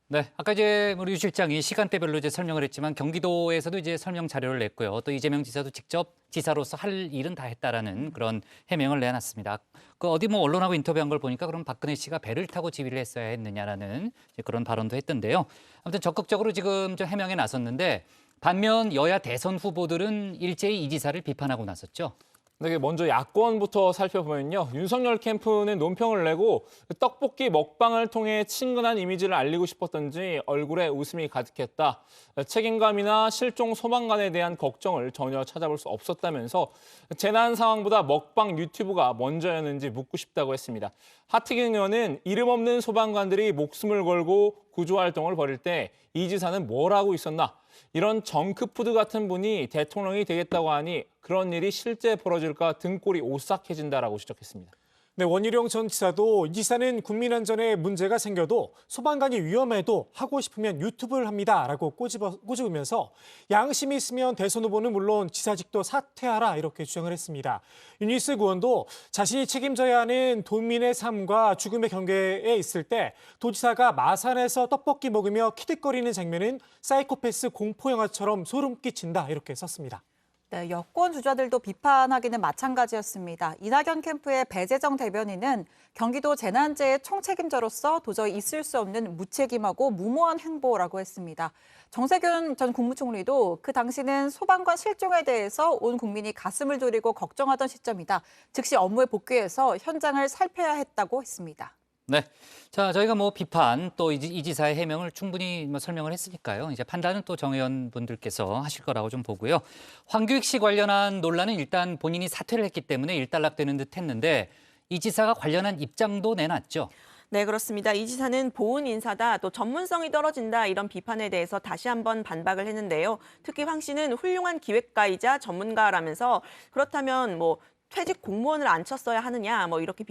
네, 아까 이제 우리 유 실장이 시간대별로 이제 설명을 했지만 경기도에서도 이제 설명 자료를 냈고요. 또 이재명 지사도 직접 지사로서 할 일은 다 했다라는 그런 해명을 내놨습니다. 그 어디 뭐 언론하고 인터뷰한 걸 보니까 그럼 박근혜 씨가 배를 타고 지휘를 했어야 했느냐라는 그런 발언도 했던데요. 아무튼 적극적으로 지금 좀 해명에 나섰는데 반면 여야 대선 후보들은 일제히 이 지사를 비판하고 나섰죠. 네, 먼저 야권부터 살펴보면요. 윤석열 캠프는 논평을 내고 떡볶이 먹방을 통해 친근한 이미지를 알리고 싶었던지 얼굴에 웃음이 가득했다. 책임감이나 실종 소방관에 대한 걱정을 전혀 찾아볼 수 없었다면서 재난 상황보다 먹방 유튜브가 먼저였는지 묻고 싶다고 했습니다. 하트경 의원은 이름 없는 소방관들이 목숨을 걸고 구조활동을 벌일 때 이 지사는 뭘 하고 있었나? 이런 정크푸드 같은 분이 대통령이 되겠다고 하니 그런 일이 실제 벌어질까 등골이 오싹해진다라고 지적했습니다. 네, 원희룡 전 지사도 이 지사는 국민 안전에 문제가 생겨도 소방관이 위험해도 하고 싶으면 유튜브를 합니다라고 꼬집으면서 양심이 있으면 대선 후보는 물론 지사직도 사퇴하라 이렇게 주장을 했습니다. 윤희스 의원도 자신이 책임져야 하는 도민의 삶과 죽음의 경계에 있을 때 도지사가 마산에서 떡볶이 먹으며 키득거리는 장면은 사이코패스 공포영화처럼 소름 끼친다 이렇게 썼습니다. 네, 여권 주자들도 비판하기는 마찬가지였습니다. 이낙연 캠프의 배재정 대변인은 경기도 재난재해 총책임자로서 도저히 있을 수 없는 무책임하고 무모한 행보라고 했습니다. 정세균 전 국무총리도 그 당시는 소방관 실종에 대해서 온 국민이 가슴을 졸이고 걱정하던 시점이다. 즉시 업무에 복귀해서 현장을 살펴야 했다고 했습니다. 네, 자 저희가 뭐 비판 또 이 지사의 해명을 충분히 뭐 설명을 했으니까요. 이제 판단은 또 정 의원분들께서 하실 거라고 좀 보고요. 황교익 씨 관련한 논란은 일단 본인이 사퇴를 했기 때문에 일단락되는 듯했는데 이 지사가 관련한 입장도 내놨죠. 네, 그렇습니다. 이 지사는 보은 인사다, 또 전문성이 떨어진다 이런 비판에 대해서 다시 한번 반박을 했는데요. 특히 황 씨는 훌륭한 기획가이자 전문가라면서 그렇다면 뭐 퇴직 공무원을 안 쳤어야 하느냐 뭐 이렇게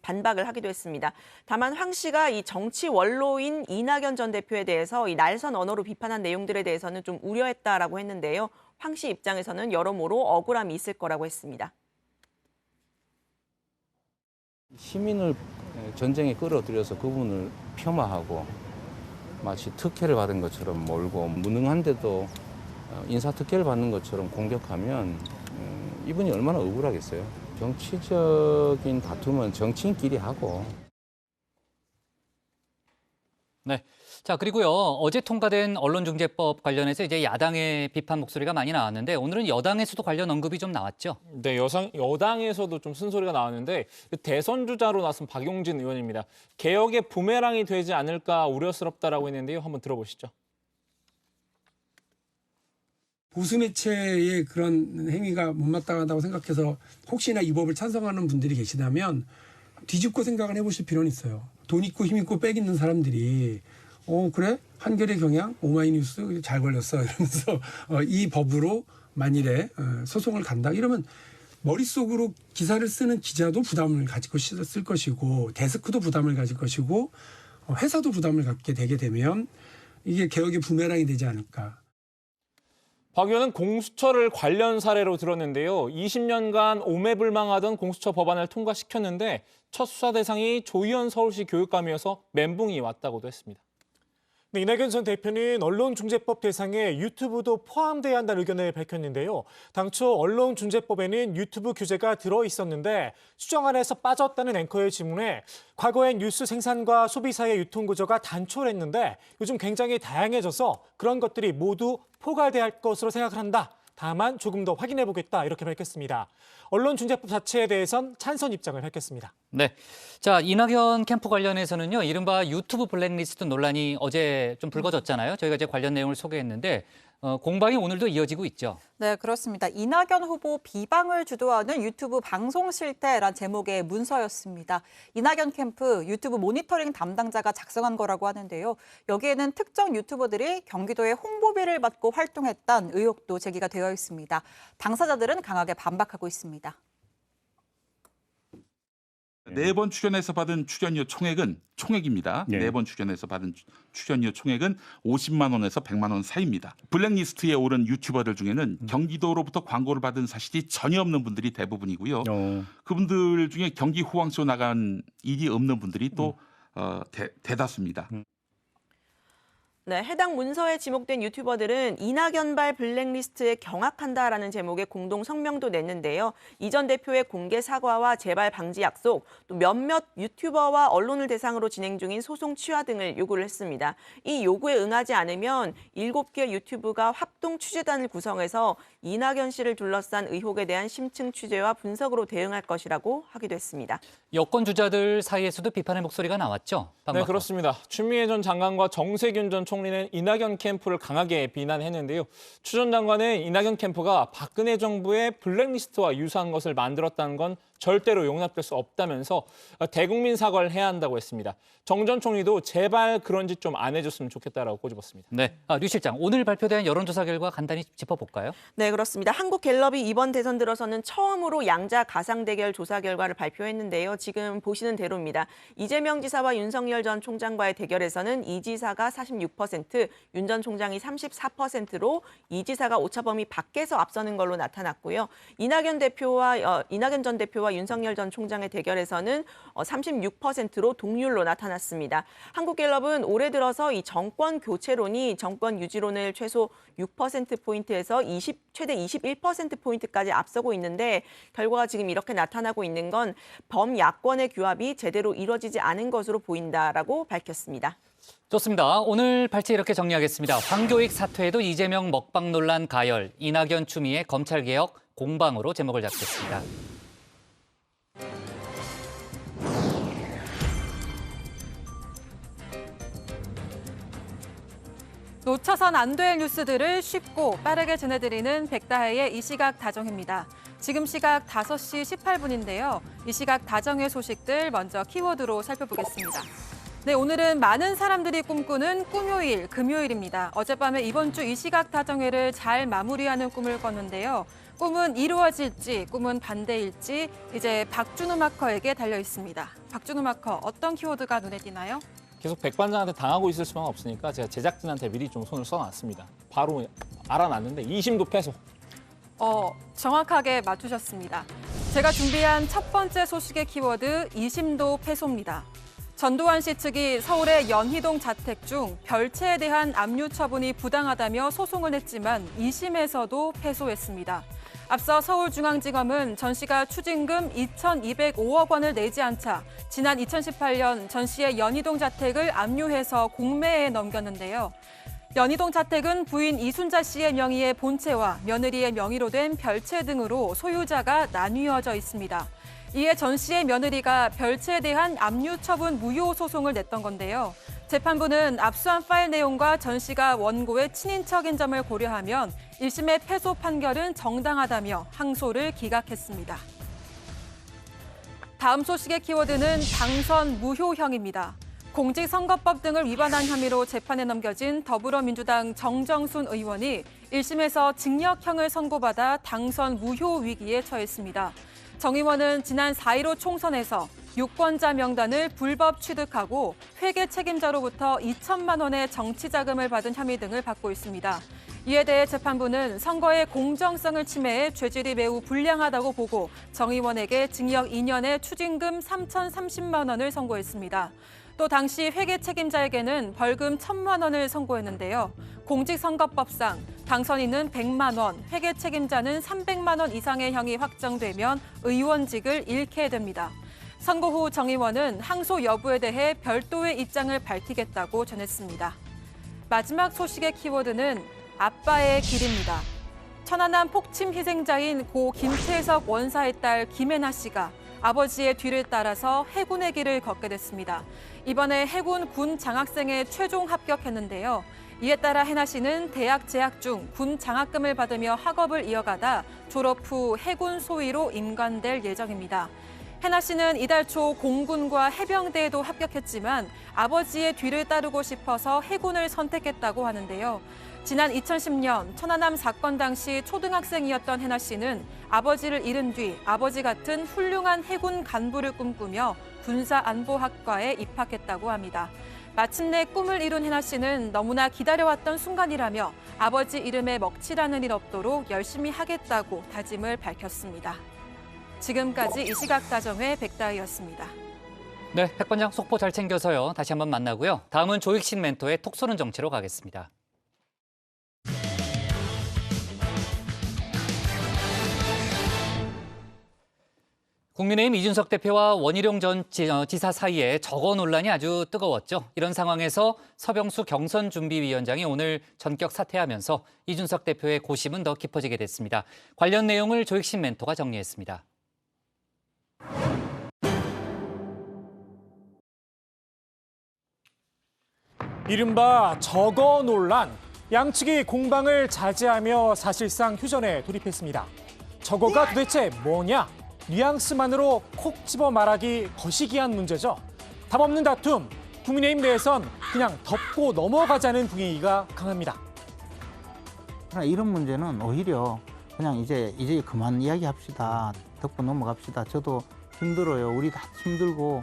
반박을 하기도 했습니다. 다만 황 씨가 이 정치 원로인 이낙연 전 대표에 대해서 이 날선 언어로 비판한 내용들에 대해서는 좀 우려했다라고 했는데요. 황 씨 입장에서는 여러모로 억울함이 있을 거라고 했습니다. 시민을 전쟁에 끌어들여서 그분을 폄하하고 마치 특혜를 받은 것처럼 몰고 무능한데도 인사특혜를 받는 것처럼 공격하면 이분이 얼마나 억울하겠어요. 정치적인 다툼은 정치인끼리 하고 네. 자, 그리고요. 어제 통과된 언론중재법 관련해서 이제 야당의 비판 목소리가 많이 나왔는데 오늘은 여당에서도 관련 언급이 좀 나왔죠. 네, 여당에서도 좀 쓴소리가 나왔는데 대선 주자로 나선 박용진 의원입니다. 개혁의 부메랑이 되지 않을까 우려스럽다라고 했는데요. 한번 들어보시죠. 보수 매체의 그런 행위가 못마땅하다고 생각해서 혹시나 이 법을 찬성하는 분들이 계시다면 뒤집고 생각을 해보실 필요는 있어요. 돈 있고 힘 있고 빽 있는 사람들이 그래? 한겨레 경향, 오마이뉴스 잘 걸렸어 이러면서 이 법으로 만일에 소송을 간다 이러면 머릿속으로 기사를 쓰는 기자도 부담을 가지고 쓸 것이고 데스크도 부담을 가질 것이고 회사도 부담을 갖게 되게 되면 이게 개혁의 부메랑이 되지 않을까. 박 의원은 공수처를 관련 사례로 들었는데요. 20년간 오매불망하던 공수처 법안을 통과시켰는데 첫 수사 대상이 조희연 서울시 교육감이어서 멘붕이 왔다고도 했습니다. 네, 이낙연 전 대표는 언론중재법 대상에 유튜브도 포함돼야 한다는 의견을 밝혔는데요. 당초 언론중재법에는 유튜브 규제가 들어있었는데 수정안에서 빠졌다는 앵커의 질문에 과거엔 뉴스 생산과 소비사의 유통구조가 단촐했는데 요즘 굉장히 다양해져서 그런 것들이 모두 포괄돼야 할 것으로 생각을 한다. 다만 조금 더 확인해보겠다 이렇게 밝혔습니다. 언론중재법 자체에 대해선 찬성 입장을 밝혔습니다. 네, 자 이낙연 캠프 관련해서는요. 이른바 유튜브 블랙리스트 논란이 어제 좀 불거졌잖아요. 저희가 이제 관련 내용을 소개했는데 공방이 오늘도 이어지고 있죠. 네, 그렇습니다. 이낙연 후보 비방을 주도하는 유튜브 방송 실태란 제목의 문서였습니다. 이낙연 캠프 유튜브 모니터링 담당자가 작성한 거라고 하는데요. 여기에는 특정 유튜버들이 경기도에 홍보비를 받고 활동했다는 의혹도 제기가 되어 있습니다. 당사자들은 강하게 반박하고 있습니다. 4번 출연해서 받은 출연료 총액입니다. 4번 출연해서 받은 출연료 총액은 50만 원에서 100만 원 사이입니다. 블랙리스트에 오른 유튜버들 중에는 경기도로부터 광고를 받은 사실이 전혀 없는 분들이 대부분이고요. 그분들 중에 경기 호황쇼 나간 일이 없는 분들이 또 대다수입니다. 네, 해당 문서에 지목된 유튜버들은 이낙연발 블랙리스트에 경악한다라는 제목의 공동 성명도 냈는데요. 이 전 대표의 공개 사과와 재발 방지 약속, 또 몇몇 유튜버와 언론을 대상으로 진행 중인 소송 취하 등을 요구를 했습니다. 이 요구에 응하지 않으면 7개 유튜브가 합동 취재단을 구성해서 이낙연 씨를 둘러싼 의혹에 대한 심층 취재와 분석으로 대응할 것이라고 하기도 했습니다. 여권 주자들 사이에서도 비판의 목소리가 나왔죠? 네, 그렇습니다. 추미애 전 장관과 정세균 전 총리는 이낙연 캠프를 강하게 비난했는데요. 추 전 장관은 이낙연 캠프가 박근혜 정부의 블랙리스트와 유사한 것을 만들었다는 건 절대로 용납될 수 없다면서 대국민 사과를 해야 한다고 했습니다. 정 전 총리도 제발 그런 짓 좀 안 해줬으면 좋겠다라고 꼬집었습니다. 네, 류 실장, 오늘 발표된 여론조사 결과 간단히 짚어볼까요? 네, 그렇습니다. 한국갤럽이 이번 대선 들어서는 처음으로 양자 가상 대결 조사 결과를 발표했는데요. 지금 보시는 대로입니다. 이재명 지사와 윤석열 전 총장과의 대결에서는 이 지사가 46%, 윤 전 총장이 34%로 이 지사가 오차범위 밖에서 앞서는 걸로 나타났고요. 이낙연 전 대표와 윤석열 전 총장의 대결에서는 36%로 동률로 나타났습니다. 한국갤럽은 올해 들어서 이 정권 교체론이 정권 유지론을 최소 6%포인트에서 최대 21%포인트까지 앞서고 있는데 결과가 지금 이렇게 나타나고 있는 건 범야권의 규합이 제대로 이루어지지 않은 것으로 보인다라고 밝혔습니다. 좋습니다. 오늘 발제 이렇게 정리하겠습니다. 황교익 사퇴에도 이재명 먹방 논란 가열, 이낙연 추미애 검찰개혁 공방으로 제목을 잡겠습니다. 놓쳐선 안 될 뉴스들을 쉽고 빠르게 전해드리는 백다혜의 이 시각 다정입니다. 지금 시각 5시 18분인데요. 이 시각 다정의 소식들 먼저 키워드로 살펴보겠습니다. 네, 오늘은 많은 사람들이 꿈꾸는 꿈요일, 금요일입니다. 어젯밤에 이번 주 이 시각 다정회를 잘 마무리하는 꿈을 꿨는데요. 꿈은 이루어질지, 꿈은 반대일지 이제 박준우 마커에게 달려 있습니다. 박준우 마커, 어떤 키워드가 눈에 띄나요? 계속 백반장한테 당하고 있을 수만 없으니까 제가 제작진한테 미리 좀 손을 써놨습니다. 바로 알아놨는데 20도 패소. 정확하게 맞추셨습니다. 제가 준비한 첫 번째 소식의 키워드 20도 패소입니다. 전두환 씨 측이 서울의 연희동 자택 중 별채에 대한 압류 처분이 부당하다며 소송을 했지만 2심에서도 패소했습니다. 앞서 서울중앙지검은 전 씨가 추징금 2,205억 원을 내지 않자 지난 2018년 전 씨의 연희동 자택을 압류해서 공매에 넘겼는데요. 연희동 자택은 부인 이순자 씨의 명의의 본체와 며느리의 명의로 된 별채 등으로 소유자가 나뉘어져 있습니다. 이에 전 씨의 며느리가 별채에 대한 압류 처분 무효 소송을 냈던 건데요. 재판부는 압수한 파일 내용과 전 씨가 원고의 친인척인 점을 고려하면 1심의 패소 판결은 정당하다며 항소를 기각했습니다. 다음 소식의 키워드는 당선 무효형입니다. 공직선거법 등을 위반한 혐의로 재판에 넘겨진 더불어민주당 정정순 의원이 1심에서 징역형을 선고받아 당선 무효 위기에 처했습니다. 정 의원은 지난 4.15 총선에서 유권자 명단을 불법 취득하고 회계 책임자로부터 2천만 원의 정치 자금을 받은 혐의 등을 받고 있습니다. 이에 대해 재판부는 선거의 공정성을 침해해 죄질이 매우 불량하다고 보고 정 의원에게 징역 2년에 추징금 3,030만 원을 선고했습니다. 또 당시 회계 책임자에게는 벌금 1,000만 원을 선고했는데요. 공직선거법상 당선인은 100만 원, 회계 책임자는 300만 원 이상의 형이 확정되면 의원직을 잃게 됩니다. 선고 후 정 의원은 항소 여부에 대해 별도의 입장을 밝히겠다고 전했습니다. 마지막 소식의 키워드는 아빠의 길입니다. 천안함 폭침 희생자인 고 김태석 원사의 딸 김혜나 씨가 아버지의 뒤를 따라서 해군의 길을 걷게 됐습니다. 이번에 해군 군 장학생에 최종 합격했는데요. 이에 따라 해나 씨는 대학 재학 중 군 장학금을 받으며 학업을 이어가다 졸업 후 해군 소위로 임관될 예정입니다. 해나 씨는 이달 초 공군과 해병대에도 합격했지만 아버지의 뒤를 따르고 싶어서 해군을 선택했다고 하는데요. 지난 2010년 천안함 사건 당시 초등학생이었던 해나 씨는 아버지를 잃은 뒤 아버지 같은 훌륭한 해군 간부를 꿈꾸며 군사안보학과에 입학했다고 합니다. 마침내 꿈을 이룬 해나 씨는 너무나 기다려왔던 순간이라며 아버지 이름에 먹칠하는 일 없도록 열심히 하겠다고 다짐을 밝혔습니다. 지금까지 이 시각 다정회 백다희였습니다. 네, 백반장 속보 잘 챙겨서요. 다시 한번 만나고요. 다음은 조익신 멘토의 톡 쏘는 정치로 가겠습니다. 국민의힘 이준석 대표와 원희룡 전 지사 사이에 저거 논란이 아주 뜨거웠죠. 이런 상황에서 서병수 경선준비위원장이 오늘 전격 사퇴하면서 이준석 대표의 고심은 더 깊어지게 됐습니다. 관련 내용을 조익신 멘토가 정리했습니다. 이른바 저거 논란. 양측이 공방을 자제하며 사실상 휴전에 돌입했습니다. 저거가 도대체 뭐냐? 뉘앙스만으로 콕 집어 말하기 거시기한 문제죠. 답 없는 다툼, 국민의힘 내에선 그냥 덮고 넘어가자는 분위기가 강합니다. 이런 문제는 오히려 그냥 이제 그만 이야기합시다. 덮고 넘어갑시다. 저도 힘들어요. 우리 다 힘들고.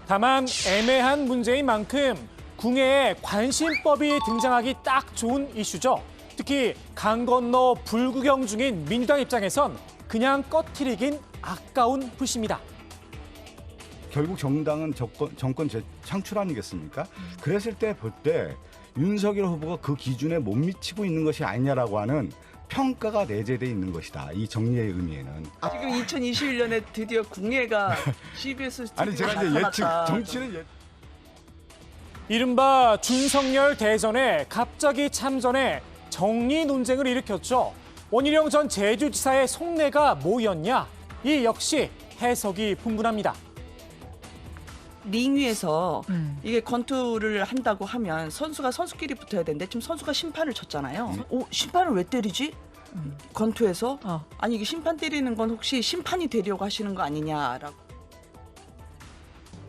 다만 애매한 문제인 만큼 궁예에 관심법이 등장하기 딱 좋은 이슈죠. 특히 강 건너 불구경 중인 민주당 입장에선 그냥 꺼트리긴 아까운 불씨입니다. 결국 정당은 정권 창출 아니겠습니까? 그랬을 때 볼 때 윤석열 후보가 그 기준에 못 미치고 있는 것이 아니냐라고 하는 평가가 내재돼 있는 것이다. 이 정리의 의미에는. 지금 2021년에 드디어 국회가 CBS 아니 제가 이제 예측 정치는 이른바 준석열 대전에 갑자기 참전해 정리 논쟁을 일으켰죠. 원희룡 전 제주지사의 속내가 뭐였냐? 이 역시 해석이 분분합니다. 링 위에서 이게 권투를 한다고 하면 선수가 선수끼리 붙어야 되는데 지금 선수가 심판을 쳤잖아요. 심판을 왜 때리지? 권투에서? 아니 이게 심판 때리는 건 혹시 심판이 되려고 하시는 거 아니냐라고.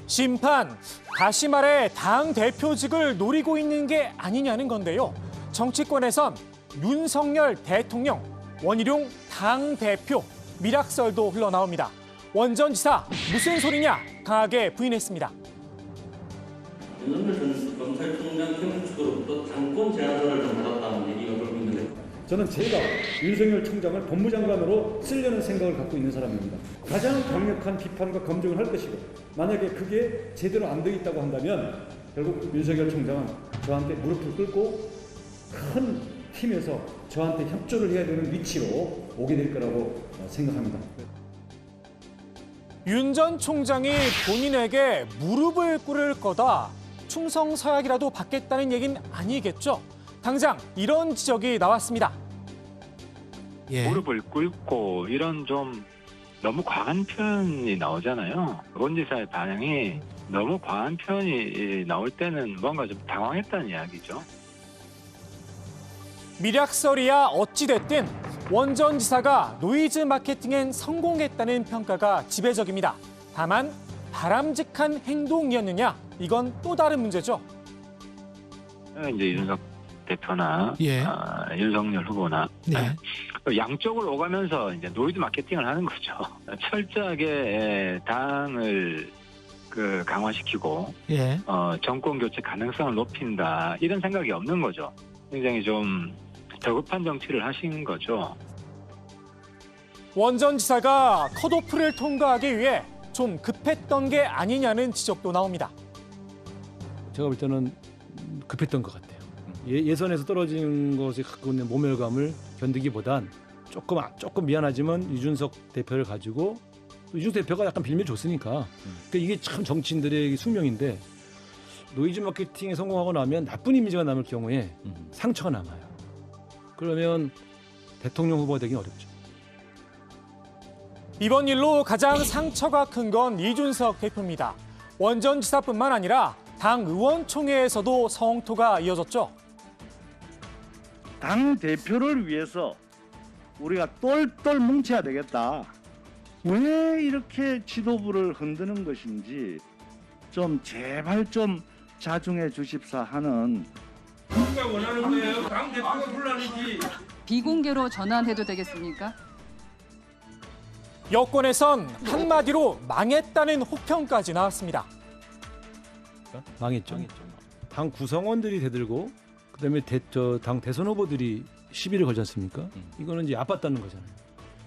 심판, 다시 말해 당 대표직을 노리고 있는 게 아니냐는 건데요. 정치권에선 윤석열 대통령, 원희룡 당대표 밀락설도 흘러나옵니다. 원 전 지사 무슨 소리냐 강하게 부인했습니다. 윤석열 전 검찰총장 퇴임 측으로부터 당권 제안서를 좀 받았다는 얘기가 돌고 있는데 저는 제가 윤석열 총장을 법무장관으로 쓰려는 생각을 갖고 있는 사람입니다. 가장 강력한 비판과 검증을 할 것이고 만약에 그게 제대로 안 돼 있다고 한다면 결국 윤석열 총장은 저한테 무릎을 꿇고 큰 팀에서 저한테 협조를 해야 되는 위치로 오게 될 거라고 생각합니다. 윤 전 총장이 본인에게 무릎을 꿇을 거다, 충성서약이라도 받겠다는 얘기는 아니겠죠? 당장 이런 지적이 나왔습니다. 무릎을 꿇고 이런 좀 너무 과한 표현이 나오잖아요. 원 지사의 반응이 너무 과한 표현이 나올 때는 뭔가 좀 당황했다는 이야기죠. 미략설이야 어찌됐든 원 전 지사가 노이즈 마케팅엔 성공했다는 평가가 지배적입니다. 다만 바람직한 행동이었느냐, 이건 또 다른 문제죠. 이제 윤석 대표나 윤석열 후보나 양쪽을 오가면서 이제 노이즈 마케팅을 하는 거죠. 철저하게 당을 강화시키고 정권 교체 가능성을 높인다, 이런 생각이 없는 거죠. 굉장히 좀 저급한 정치를 하신 거죠. 원 전 지사가 컷오프를 통과하기 위해 좀 급했던 게 아니냐는 지적도 나옵니다. 제가 볼 때는 급했던 것 같아요. 예선에서 떨어진 것이 갖고 있는 모멸감을 견디기보단 조금 미안하지만 이준석 대표를 가지고, 또 이준석 대표가 약간 빌미를 줬으니까, 그러니까 이게 참 정치인들의 숙명인데, 노이즈 마케팅에 성공하고 나면 나쁜 이미지가 남을 경우에 상처가 남아요. 그러면 대통령 후보가 되긴 어렵죠. 이번 일로 가장 상처가 큰 건 이준석 대표입니다. 원 전 지사뿐만 아니라 당 의원총회에서도 성토가 이어졌죠. 당 대표를 위해서 우리가 똘똘 뭉쳐야 되겠다. 왜 이렇게 지도부를 흔드는 것인지 좀 제발 좀 자중해 주십사 하는. 누가 원하는 거예요? 당 대표가 불러내지. 비공개로 전환해도 되겠습니까? 여권에선 한마디로 망했다는 혹평까지 나왔습니다. 망했죠. 당 구성원들이 대들고, 그다음에 당 대선 후보들이 시비를 걸지 않습니까? 이거는 이제 아팠다는 거잖아요.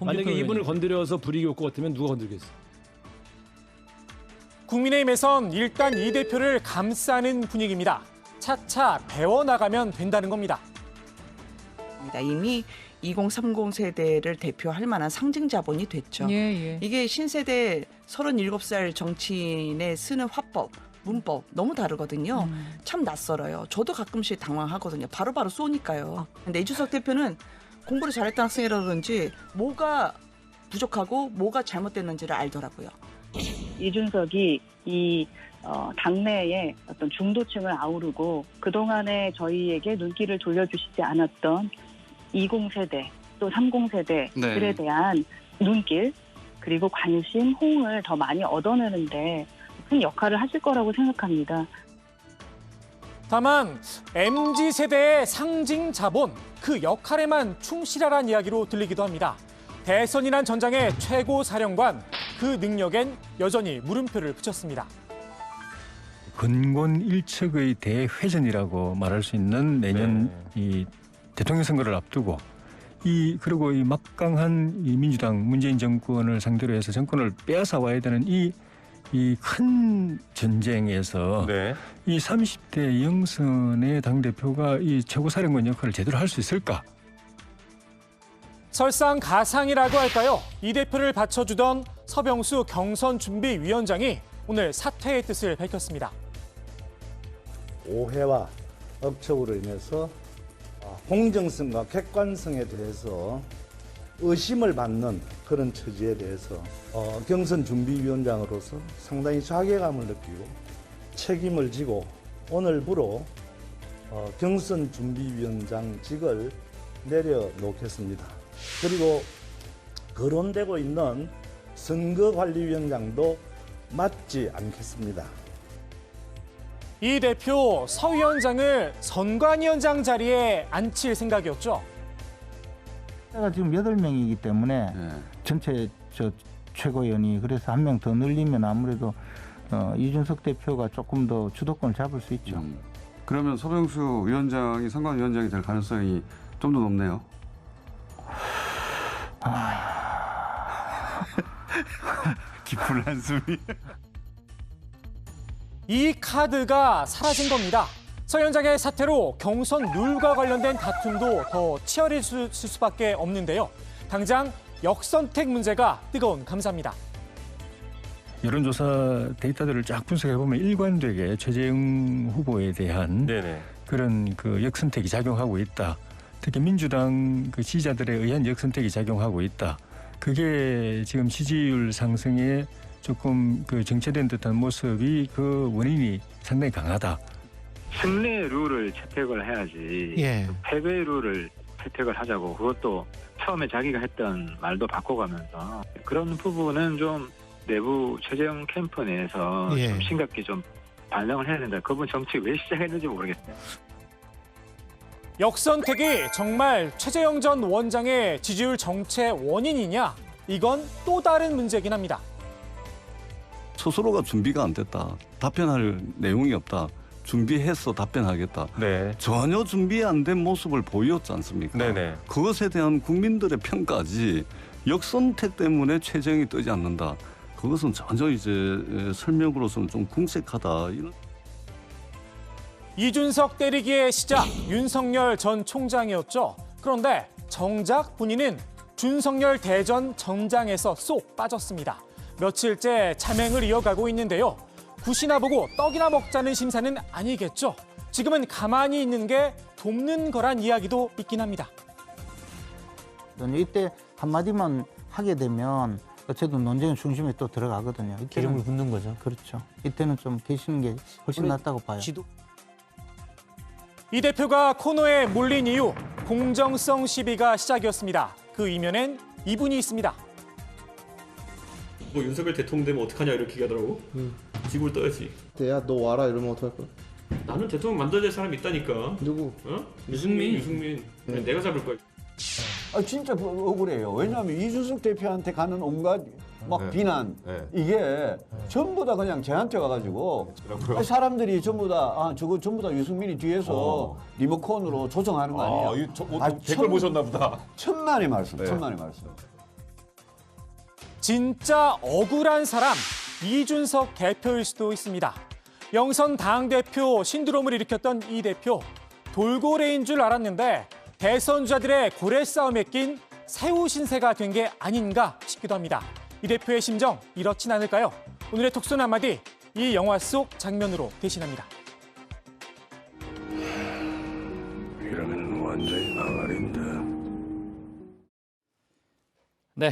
만약에 이분을 건드려서 불이익이 올 것 같으면 누가 건들겠어? 국민의힘에선 일단 이 대표를 감싸는 분위기입니다. 차차 배워나가면 된다는 겁니다. 이미 2030 세대를 대표할 만한 상징 자본이 됐죠. 이게 신세대 37살 정치인의 쓰는 화법, 문법 너무 다르거든요. 참 낯설어요. 저도 가끔씩 당황하거든요. 바로바로 쏘니까요. 근데 이준석 대표는 공부를 잘했던 학생이라든지 뭐가 부족하고 뭐가 잘못됐는지를 알더라고요. 이준석이 이 당내의 어떤 중도층을 아우르고 그동안에 저희에게 눈길을 돌려주시지 않았던 20세대 또 30세대들에 대한 눈길, 그리고 관심, 호응을 더 많이 얻어내는데 큰 역할을 하실 거라고 생각합니다. 다만 MZ세대의 상징 자본, 그 역할에만 충실하란 이야기로 들리기도 합니다. 대선이란 전장의 최고 사령관, 그 능력엔 여전히 물음표를 붙였습니다. 근본 일척의 대회전이라고 말할 수 있는 내년 이 대통령 선거를 앞두고 그리고 이 막강한 이 민주당 문재인 정권을 상대로 해서 정권을 빼앗아 와야 되는 이 큰 전쟁에서 이 30대 영선의 당대표가 이 최고사령관 역할을 제대로 할 수 있을까? 설상가상이라고 할까요? 이 대표를 받쳐주던 서병수 경선준비위원장이 오늘 사퇴의 뜻을 밝혔습니다. 오해와 억측으로 인해서 공정성과 객관성에 대해서 의심을 받는 그런 처지에 대해서 경선준비위원장으로서 상당히 자괴감을 느끼고 책임을 지고 오늘부로 경선준비위원장직을 내려놓겠습니다. 그리고 거론되고 있는 선거관리위원장도 맡지 않겠습니다. 이 대표 서 위원장을 선관위원장 자리에 앉힐 생각이었죠. 제가 지금 8명이기 때문에 전체 최고위원이, 그래서 한 명 더 늘리면 아무래도 이준석 대표가 조금 더 주도권을 잡을 수 있죠. 그러면 서병수 위원장이 선관위원장이 될 가능성이 좀 더 높네요. 깊은 한숨이. 이 카드가 사라진 겁니다. 서 위원장의 사태로 경선 룰과 관련된 다툼도 더 치열해질 수밖에 없는데요. 당장 역선택 문제가 뜨거운 감사입니다. 여론조사 데이터들을 쫙 분석해보면 일관되게 최재형 후보에 대한 그런 그 역선택이 작용하고 있다. 특히 민주당 그 지지자들에 의한 역선택이 작용하고 있다. 그게 지금 지지율 상승에 조금 그 정체된 듯한 모습이 그 원인이 상당히 강하다. 승리의 룰을 채택을 해야지 패배의 룰을 채택을 하자고 그것도 처음에 자기가 했던 말도 바꿔가면서 그런 부분은 좀 내부 최재형 캠프 내에서 좀 심각히 좀 반성을 해야 된다. 그분 정치 왜 시작했는지 모르겠어요. 역선택이 정말 최재형 전 원장의 지지율 정체 원인이냐? 이건 또 다른 문제긴 합니다. 스스로가 준비가 안 됐다. 답변할 내용이 없다. 준비해서 답변하겠다. 전혀 준비 안 된 모습을 보였지 않습니까? 그것에 대한 국민들의 평가지 역선택 때문에 최재형이 뜨지 않는다. 그것은 전혀 이제 설명으로서는 좀 궁색하다. 이준석 때리기의 시작, 윤석열 전 총장이었죠. 그런데 정작 본인은 준석열 대전 전장에서 쏙 빠졌습니다. 며칠째 참행을 이어가고 있는데요. 굿이나 보고 떡이나 먹자는 심사는 아니겠죠. 지금은 가만히 있는 게 돕는 거란 이야기도 있긴 합니다. 이때 한마디만 하게 되면 어쨌든 논쟁의 중심에 또 들어가거든요. 기름을 붓는 거죠. 그렇죠. 이때는 좀 계시는 게 훨씬 낫다고 봐요. 이 대표가 코너에 몰린 이유, 공정성 시비가 시작이었습니다. 그 이면엔 이분이 있습니다. 뭐 윤석열 대통령 되면 어떡하냐 이렇게 얘기하더라고. 지구를 떠야지. 야, 너 와라 이러면 어떡할 거야? 나는 대통령 만들어야 될 사람이 있다니까. 누구? 어? 유승민. 내가 잡을 거야. 진짜 억울해요. 왜냐하면 이준석 대표한테 가는 온갖 막 비난 이게 전부 다 그냥 저한테 와가지고 사람들이 전부 다 저거 전부 다 유승민이 뒤에서 리모컨으로 조정하는 거 아니에요? 댓글 보셨나 보다. 천만의 말씀. 천만의 말씀. 진짜 억울한 사람, 이준석 대표일 수도 있습니다. 영선 당대표 신드롬을 일으켰던 이 대표, 돌고래인 줄 알았는데 대선 주자들의 고래 싸움에 낀 새우 신세가 된 게 아닌가 싶기도 합니다. 이 대표의 심정 이렇진 않을까요? 오늘의 톡소는 한마디, 이 영화 속 장면으로 대신합니다. 이러면 완전히 나가린다. 네.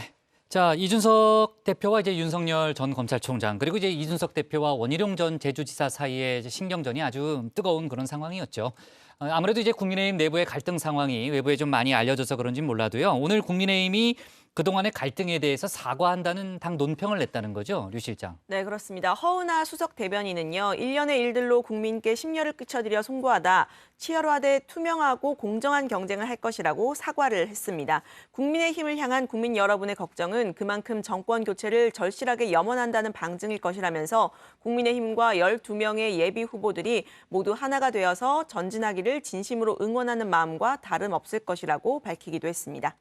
자, 이준석 대표와 이제 윤석열 전 검찰총장 그리고 이제 이준석 대표와 원희룡 전 제주지사 사이의 신경전이 아주 뜨거운 그런 상황이었죠. 아무래도 이제 국민의힘 내부의 갈등 상황이 외부에 좀 많이 알려져서 그런지 몰라도요. 오늘 국민의힘이 그동안의 갈등에 대해서 사과한다는 당 논평을 냈다는 거죠, 류 실장. 네, 그렇습니다. 허은하 수석 대변인은요. 일련의 일들로 국민께 심려를 끼쳐드려 송구하다. 치열화돼 투명하고 공정한 경쟁을 할 것이라고 사과를 했습니다. 국민의힘을 향한 국민 여러분의 걱정은 그만큼 정권 교체를 절실하게 염원한다는 방증일 것이라면서 국민의힘과 12명의 예비 후보들이 모두 하나가 되어서 전진하기를 진심으로 응원하는 마음과 다름없을 것이라고 밝히기도 했습니다.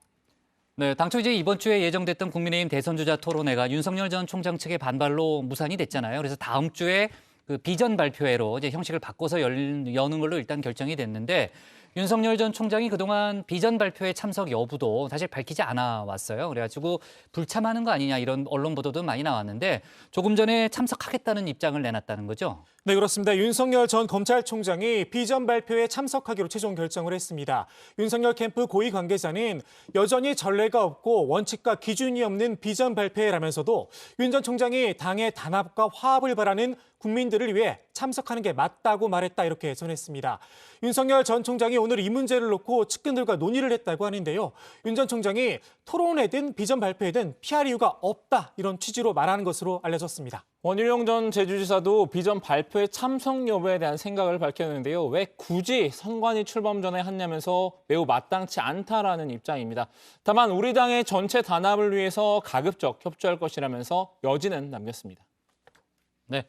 네, 당초 이제 이번 주에 예정됐던 국민의힘 대선 주자 토론회가 윤석열 전 총장 측의 반발로 무산이 됐잖아요. 그래서 다음 주에 그 비전 발표회로 이제 형식을 바꿔서 여는 걸로 일단 결정이 됐는데 윤석열 전 총장이 그동안 비전 발표회 참석 여부도 사실 밝히지 않아 왔어요. 그래가지고 불참하는 거 아니냐 이런 언론 보도도 많이 나왔는데 조금 전에 참석하겠다는 입장을 내놨다는 거죠. 네, 그렇습니다. 윤석열 전 검찰총장이 비전 발표에 참석하기로 최종 결정을 했습니다. 윤석열 캠프 고위 관계자는 여전히 전례가 없고 원칙과 기준이 없는 비전 발표회라면서도 윤 전 총장이 당의 단합과 화합을 바라는 국민들을 위해 참석하는 게 맞다고 말했다 이렇게 전했습니다. 윤석열 전 총장이 오늘 이 문제를 놓고 측근들과 논의를 했다고 하는데요. 윤 전 총장이 토론회든 비전 발표회든 피할 이유가 없다 이런 취지로 말하는 것으로 알려졌습니다. 원희룡 전 제주지사도 비전 발표에 참석 여부에 대한 생각을 밝혔는데요. 왜 굳이 선관위 출범 전에 하냐면서 매우 마땅치 않다라는 입장입니다. 다만 우리 당의 전체 단합을 위해서 가급적 협조할 것이라면서 여지는 남겼습니다. 네.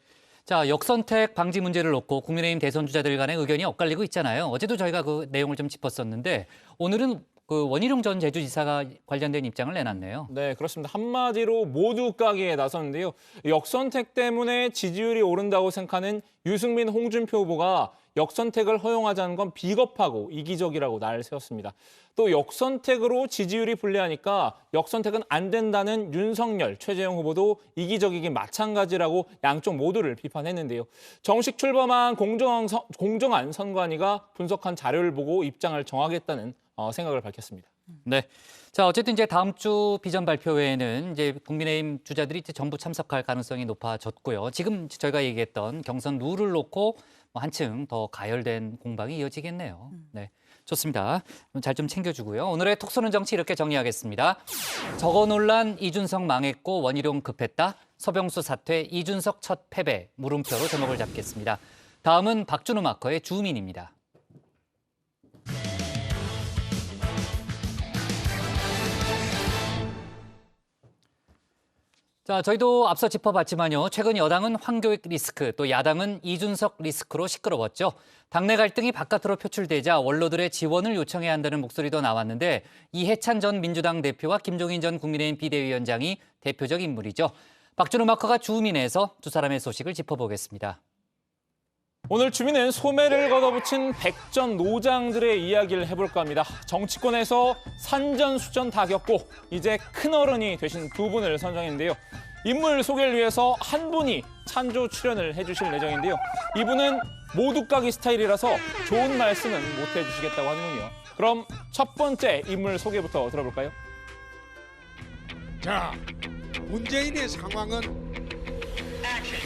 자, 역선택 방지 문제를 놓고 국민의힘 대선 주자들 간의 의견이 엇갈리고 있잖아요. 어제도 저희가 그 내용을 좀 짚었었는데 오늘은 그 원희룡 전 제주지사가 관련된 입장을 내놨네요. 네, 그렇습니다. 한마디로 모두 까기에 나섰는데요. 역선택 때문에 지지율이 오른다고 생각하는 유승민, 홍준표 후보가 역선택을 허용하자는 건 비겁하고 이기적이라고 날 세웠습니다. 또 역선택으로 지지율이 불리하니까 역선택은 안 된다는 윤석열, 최재형 후보도 이기적이긴 마찬가지라고 양쪽 모두를 비판했는데요. 정식 출범한 공정한 선관위가 분석한 자료를 보고 입장을 정하겠다는 생각을 밝혔습니다. 네. 자, 어쨌든 이제 다음 주 비전 발표 외에는 이제 국민의힘 주자들이 이제 전부 참석할 가능성이 높아졌고요. 지금 저희가 얘기했던 경선 룰을 놓고 한층 더 가열된 공방이 이어지겠네요. 네. 좋습니다. 잘 좀 챙겨주고요. 오늘의 톡 쏘는 정치 이렇게 정리하겠습니다. 저거 논란 이준석 망했고 원희룡 급했다. 서병수 사퇴 이준석 첫 패배 물음표로 제목을 잡겠습니다. 다음은 박준우 마커의 주민입니다. 자, 저희도 앞서 짚어봤지만요. 최근 여당은 황교익 리스크, 또 야당은 이준석 리스크로 시끄러웠죠. 당내 갈등이 바깥으로 표출되자 원로들의 지원을 요청해야 한다는 목소리도 나왔는데 이해찬 전 민주당 대표와 김종인 전 국민의힘 비대위원장이 대표적 인물이죠. 박준우 마커가 주민에서 두 사람의 소식을 짚어보겠습니다. 오늘 주민은 소매를 걷어붙인 백전 노장들의 이야기를 해볼까 합니다. 정치권에서 산전수전 다 겪고 이제 큰어른이 되신 두 분을 선정했는데요. 인물 소개를 위해서 한 분이 찬조 출연을 해주실 예정인데요. 이분은 모두까기 스타일이라서 좋은 말씀은 못 해주시겠다고 하는군요. 그럼 첫 번째 인물 소개부터 들어볼까요? 자, 문재인의 상황은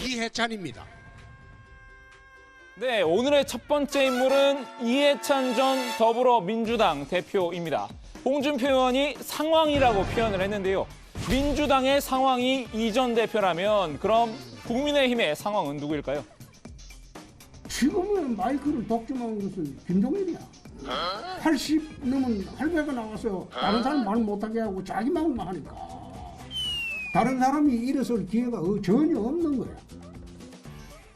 이해찬입니다. 네, 오늘의 첫 번째 인물은 이해찬 전 더불어민주당 대표입니다. 홍준표 의원이 상황이라고 표현을 했는데요. 민주당의 상황이 이 전 대표라면 그럼 국민의힘의 상황은 누구일까요? 지금은 마이크를 독점한 것은 김종인이야. 80 넘은 할배가 나와서 다른 사람 말 못하게 하고 자기 말만 하니까 다른 사람이 일어설 기회가 전혀 없는 거야.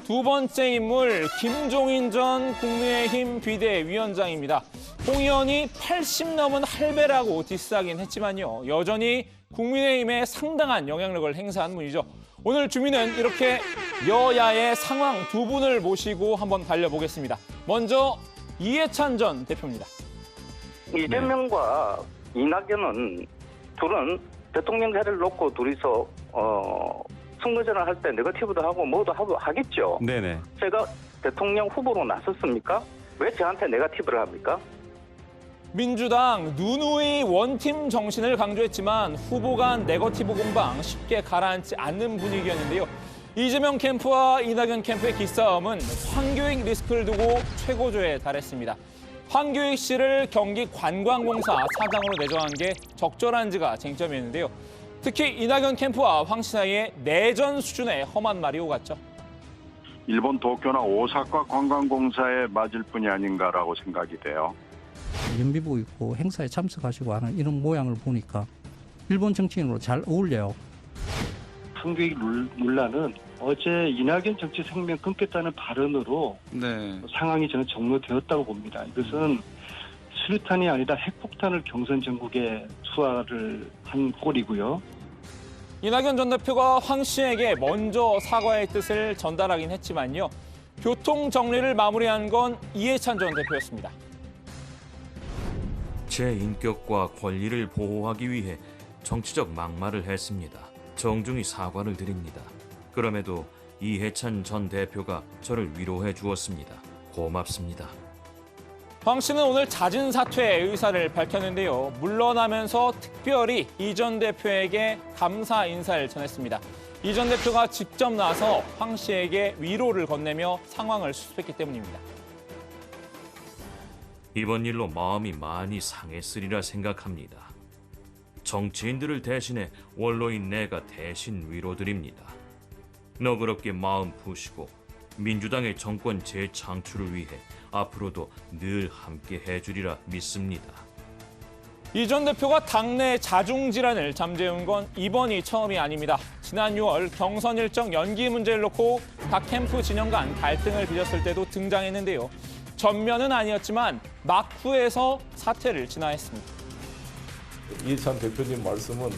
두 번째 인물 김종인 전 국민의힘 비대위원장입니다. 홍 의원이 80 넘은 할배라고 디스하긴 했지만요. 여전히 국민의힘에 상당한 영향력을 행사한 분이죠. 오늘 주민은 이렇게 여야의 상황 두 분을 모시고 한번 달려보겠습니다. 먼저 이해찬 전 대표입니다. 이재명과 이낙연은 둘은 대통령 자리를 놓고 둘이서 선거전을 할 때 네거티브도 하고 뭐도 하겠죠. 네네. 제가 대통령 후보로 나섰습니까? 왜 저한테 네거티브를 합니까? 민주당 누누이 원팀 정신을 강조했지만 후보 간 네거티브 공방 쉽게 가라앉지 않는 분위기였는데요. 이재명 캠프와 이낙연 캠프의 기싸움은 황교익 리스크를 두고 최고조에 달했습니다. 황교익 씨를 경기 관광공사 사장으로 내정한 게 적절한지가 쟁점이었는데요. 특히 이낙연 캠프와 황 씨 사이에 내전 수준의 험한 말이 오갔죠. 일본 도쿄나 오사카 관광공사에 맞을 뿐이 아닌가라고 생각이 돼요. 연비복 입고 행사에 참석하시고 하는 이런 모양을 보니까 일본 정치인으로 잘 어울려요. 황교익 논란은 어제 이낙연 정치 생명 끊겠다는 발언으로 상황이 저는 종료되었다고 봅니다. 이것은 수류탄이 아니라 핵폭탄을 경선 전국에 투하를 한 꼴이고요. 이낙연 전 대표가 황 씨에게 먼저 사과의 뜻을 전달하긴 했지만요. 교통 정리를 마무리한 건 이해찬 전 대표였습니다. 제 인격과 권리를 보호하기 위해 정치적 막말을 했습니다. 정중히 사과를 드립니다. 그럼에도 이해찬 전 대표가 저를 위로해 주었습니다. 고맙습니다. 황 씨는 오늘 잦은 사퇴의 의사를 밝혔는데요. 물러나면서 특별히 이 전 대표에게 감사 인사를 전했습니다. 이 전 대표가 직접 나서 황 씨에게 위로를 건네며 상황을 수습했기 때문입니다. 이번 일로 마음이 많이 상했으리라 생각합니다. 정치인들을 대신해 원로인 내가 대신 위로드립니다. 너그럽게 마음 푸시고 민주당의 정권 재창출을 위해 앞으로도 늘 함께 해주리라 믿습니다. 이 전 대표가 당내 자중질환을 잠재운 건 이번이 처음이 아닙니다. 지난 6월 경선 일정 연기 문제를 놓고 각 캠프 진영 간 갈등을 빚었을 때도 등장했는데요. 전면은 아니었지만 막후에서 사퇴를 진화했습니다. 이해찬 대표님 말씀은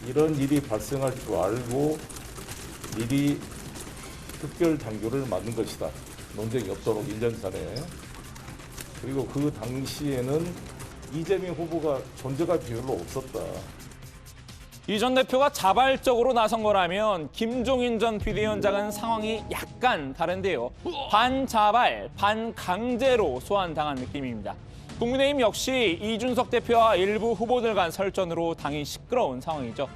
이런 일이 발생할 줄 알고 미리 특별 장교를 맡는 것이다. 논쟁이 없도록 1년 전에. 그리고 그 당시에는 이재명 후보가 존재가 별로 없었다. 이 전 대표가 자발적으로 나선 거라면 김종인 전 비대위원장은 상황이 약간 다른데요. 반자발, 반강제로 소환당한 느낌입니다. 국민의힘 역시 이준석 대표와 일부 후보들 간 설전으로 당이 시끄러운 상황이죠.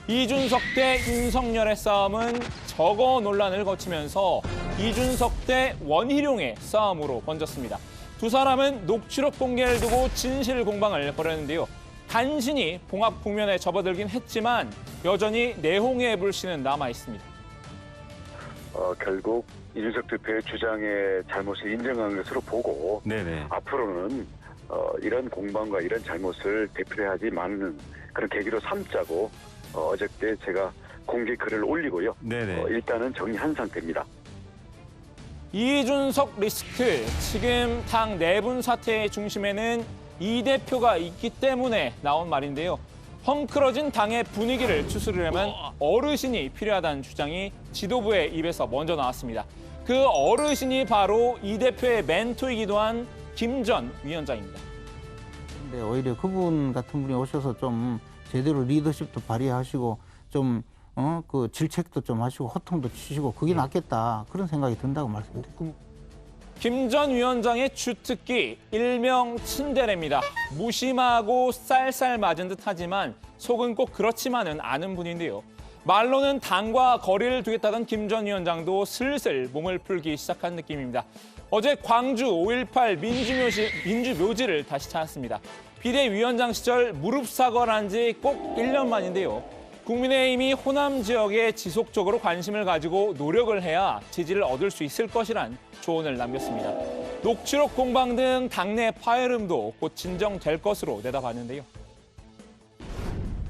이준석 대 윤석열의 싸움은 저거 논란을 거치면서 이준석 대 원희룡의 싸움으로 번졌습니다. 두 사람은 녹취록 공개를 두고 진실 공방을 벌였는데요. 간신히 봉합 국면에 접어들긴 했지만 여전히 내홍의 불씨는 남아 있습니다. 결국 이준석 대표의 주장의 잘못을 인정한 것으로 보고 네네. 앞으로는 이런 공방과 이런 잘못을 되풀이하지 않는 그런 계기로 삼자고 어저께 제가 공개 글을 올리고요. 네네. 일단은 정리한 상태입니다. 이준석 리스크, 지금 당 내분 사태의 중심에는 이 대표가 있기 때문에 나온 말인데요. 헝클어진 당의 분위기를 추스르려면 어르신이 필요하다는 주장이 지도부의 입에서 먼저 나왔습니다. 그 어르신이 바로 이 대표의 멘토이기도 한 김 전 위원장입니다. 근데 오히려 그분 같은 분이 오셔서 좀 제대로 리더십도 발휘하시고 좀 그 질책도 좀 하시고 호통도 치시고 그게 낫겠다 그런 생각이 든다고 말씀드립니다. 김 전 위원장의 주특기 일명 친데레입니다. 무심하고 쌀쌀 맞은 듯하지만 속은 꼭 그렇지만은 않은 분인데요. 말로는 당과 거리를 두겠다던 김 전 위원장도 슬슬 몸을 풀기 시작한 느낌입니다. 어제 광주 5.18 민주묘지를 다시 찾았습니다. 비대위원장 시절 무릎 사과를 한 지 꼭 1년 만인데요. 국민의힘이 호남 지역에 지속적으로 관심을 가지고 노력을 해야 지지를 얻을 수 있을 것이란 조언을 남겼습니다. 녹취록 공방 등 당내 파열음도 곧 진정될 것으로 내다봤는데요.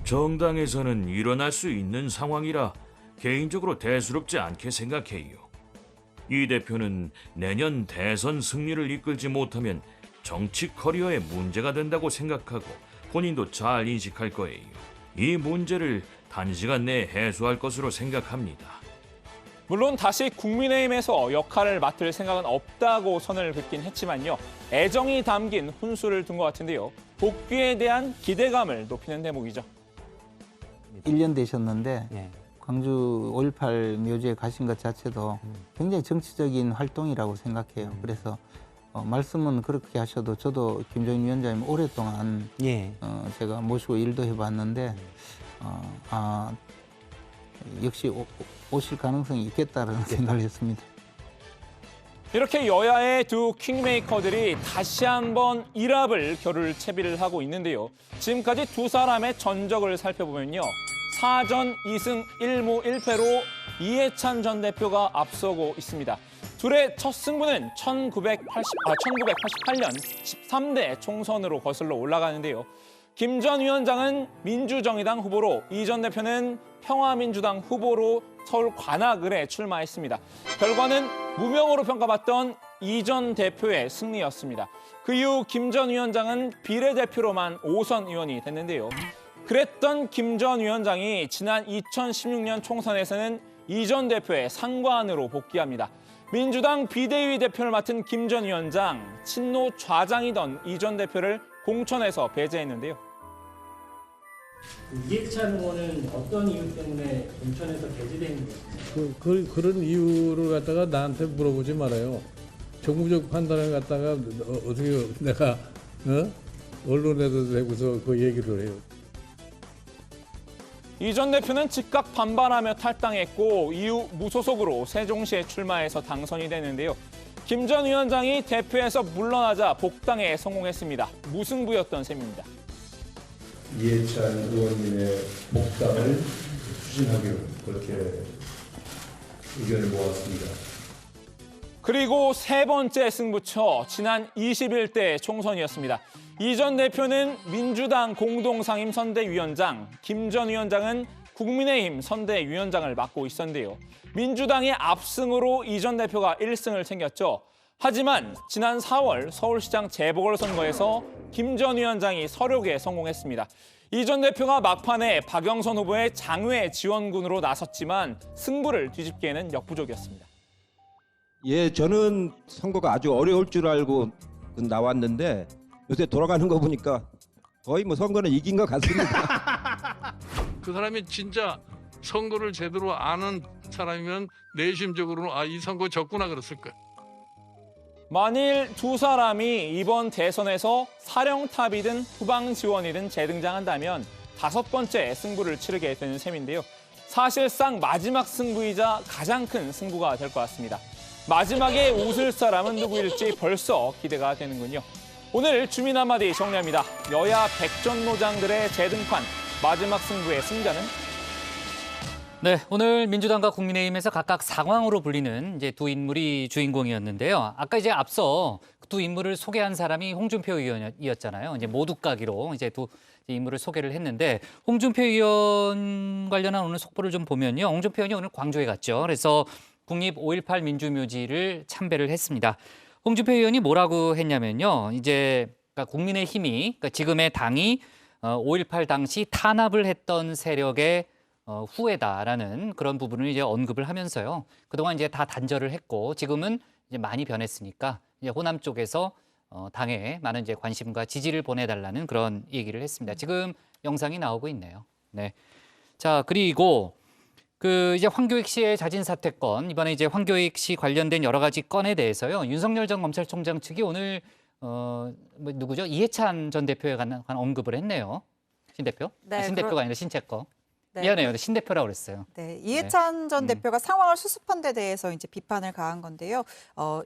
정당에서는 일어날 수 있는 상황이라 개인적으로 대수롭지 않게 생각해요. 이 대표는 내년 대선 승리를 이끌지 못하면 정치 커리어에 문제가 된다고 생각하고 본인도 잘 인식할 거예요. 이 문제를 단시간 내에 해소할 것으로 생각합니다. 물론 다시 국민의힘에서 역할을 맡을 생각은 없다고 선을 긋긴 했지만요. 애정이 담긴 훈수를 둔 것 같은데요. 복귀에 대한 기대감을 높이는 대목이죠. 1년 되셨는데 광주 5.18 묘지에 가신 것 자체도 굉장히 정치적인 활동이라고 생각해요. 그래서 말씀은 그렇게 하셔도 저도 김종인 위원장님 오랫동안 제가 모시고 일도 해봤는데 역시 오실 가능성이 있겠다는 생각을 했습니다. 이렇게 여야의 두 킹메이커들이 다시 한번 일합을 겨룰 채비를 하고 있는데요. 지금까지 두 사람의 전적을 살펴보면요. 4전 2승 1무 1패로 이해찬 전 대표가 앞서고 있습니다. 둘의 첫 승부는 1988년 13대 총선으로 거슬러 올라가는데요. 김 전 위원장은 민주정의당 후보로, 이 전 대표는 평화민주당 후보로 서울 관악을에 출마했습니다. 결과는 무명으로 평가받던 이 전 대표의 승리였습니다. 그 이후 김 전 위원장은 비례대표로만 5선 의원이 됐는데요. 그랬던 김 전 위원장이 지난 2016년 총선에서는 이 전 대표의 상관으로 복귀합니다. 민주당 비대위 대표를 맡은 김 전 위원장, 친노 좌장이던 이 전 대표를 공천에서 배제했는데요. 이해찬 의원은 어떤 이유 때문에 공천에서 배제된 거예요? 그런 이유를 갖다가 나한테 물어보지 말아요. 정무적 판단을 갖다가 어떻게 내가 언론에도 대고서 그 얘기를 해요. 이 전 대표는 즉각 반발하며 탈당했고 이후 무소속으로 세종시에 출마해서 당선이 되는데요. 김 전 위원장이 대표에서 물러나자 복당에 성공했습니다. 무승부였던 셈입니다. 이해찬 의원님의 복당을 추진하기로 그렇게 의견을 모았습니다. 그리고 세 번째 승부처, 지난 21대 총선이었습니다. 이 전 대표는 민주당 공동상임 선대위원장, 김 전 위원장은 국민의힘 선대위원장을 맡고 있었는데요. 민주당의 압승으로 이 전 대표가 1승을 챙겼죠. 하지만 지난 4월 서울시장 재보궐선거에서 김 전 위원장이 서력에 성공했습니다. 이 전 대표가 막판에 박영선 후보의 장외 지원군으로 나섰지만 승부를 뒤집기에는 역부족이었습니다. 예, 저는 선거가 아주 어려울 줄 알고 나왔는데 요새 돌아가는 거 보니까 거의 뭐 선거는 이긴 것 같습니다. 그 사람이 진짜 선거를 제대로 아는 사람이면 내심적으로는 아, 이 선거 졌구나 그랬을 거예요. 만일 두 사람이 이번 대선에서 사령탑이든 후방 지원이든 재등장한다면 5번째 승부를 치르게 되는 셈인데요. 사실상 마지막 승부이자 가장 큰 승부가 될 것 같습니다. 마지막에 웃을 사람은 누구일지 벌써 기대가 되는군요. 오늘 주민 한마디 정리합니다. 여야 백전노장들의 재등판, 마지막 승부의 승자는? 네, 오늘 민주당과 국민의힘에서 각각 상황으로 불리는 이제 두 인물이 주인공이었는데요. 아까 이제 앞서 두 인물을 소개한 사람이 홍준표 의원이었잖아요. 이제 모두까기로 이제 두 인물을 소개를 했는데 홍준표 의원 관련한 오늘 속보를 좀 보면요. 홍준표 의원이 오늘 광주에 갔죠. 그래서 국립 5.18 민주묘지를 참배를 했습니다. 홍준표 의원이 뭐라고 했냐면요. 이제 그러니까 국민의힘이, 그러니까 지금의 당이 5.18 당시 탄압을 했던 세력의 후회다라는 그런 부분을 이제 언급을 하면서요. 그동안 이제 다 단절을 했고 지금은 이제 많이 변했으니까 이제 호남 쪽에서 당에 많은 이제 관심과 지지를 보내달라는 그런 얘기를 했습니다. 지금 영상이 나오고 있네요. 네. 자, 그리고 그 이제 황교익 씨의 자진 사퇴권, 이번에 이제 황교익 씨 관련된 여러 가지 건에 대해서요. 윤석열 전 검찰총장 측이 오늘 누구죠? 이해찬 전 대표에 관한 언급을 했네요. 신 대표? 네, 신 대표가 아니라 신채거. 네. 미안해요. 신 대표라고 그랬어요. 네, 이해찬 전 대표가 상황을 수습한 데 대해서 이제 비판을 가한 건데요.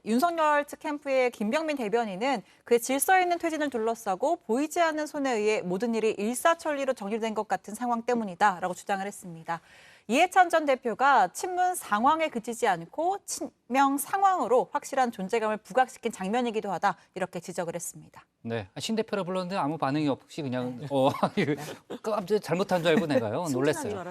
윤석열 측 캠프의 김병민 대변인은 그의 질서 있는 퇴진을 둘러싸고 보이지 않는 손에 의해 모든 일이 일사천리로 정리된 것 같은 상황 때문이다라고 주장을 했습니다. 이해찬 전 대표가 친문 상황에 그치지 않고 친명 상황으로 확실한 존재감을 부각시킨 장면이기도 하다 이렇게 지적을 했습니다. 네, 신 대표라 불렀는데 아무 반응이 없이 그냥 깜짝 잘못한 줄 알고 내가요 놀랐어요.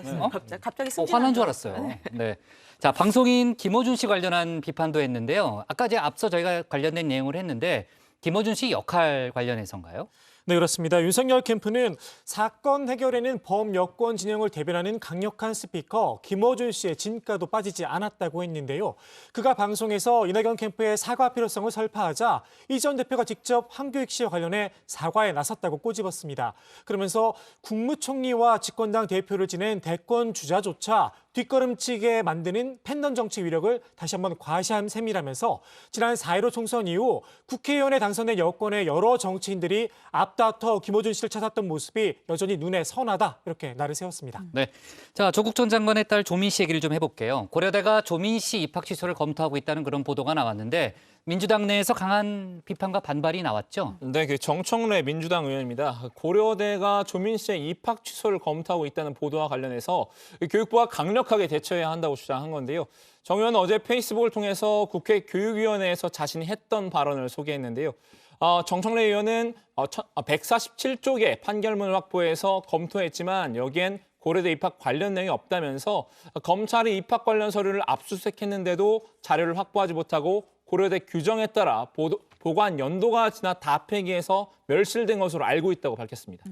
갑자기 화난 줄 알았어요. 네, 자 방송인 김어준 씨 관련한 비판도 했는데요. 아까 이제 앞서 저희가 관련된 내용을 했는데 김어준 씨 역할 관련해서인가요? 네, 그렇습니다. 윤석열 캠프는 사건 해결에는 범여권 진영을 대변하는 강력한 스피커 김어준 씨의 진가도 빠지지 않았다고 했는데요. 그가 방송에서 이낙연 캠프의 사과 필요성을 설파하자 이 전 대표가 직접 황교익 씨와 관련해 사과에 나섰다고 꼬집었습니다. 그러면서 국무총리와 집권당 대표를 지낸 대권 주자조차 뒷걸음치게 만드는 팬덤 정치 위력을 다시 한번 과시한 셈이라면서 지난 4.15 총선 이후 국회의원에 당선된 여권의 여러 정치인들이 앞다퉈 김어준 씨를 찾았던 모습이 여전히 눈에 선하다 이렇게 날을 세웠습니다. 네, 자 조국 전 장관의 딸 조민 씨 얘기를 좀 해볼게요. 고려대가 조민 씨 입학 취소를 검토하고 있다는 그런 보도가 나왔는데 민주당 내에서 강한 비판과 반발이 나왔죠. 네, 그 정청래 민주당 의원입니다. 고려대가 조민 씨의 입학 취소를 검토하고 있다는 보도와 관련해서 교육부가 강력하게 대처해야 한다고 주장한 건데요. 정 의원은 어제 페이스북을 통해서 국회 교육위원회에서 자신이 했던 발언을 소개했는데요. 정청래 의원은 147쪽의 판결문을 확보해서 검토했지만 여기엔 고려대 입학 관련 내용이 없다면서 검찰이 입학 관련 서류를 압수수색했는데도 자료를 확보하지 못하고 고려대 규정에 따라 보관 연도가 지나 다 폐기해서 멸실된 것으로 알고 있다고 밝혔습니다.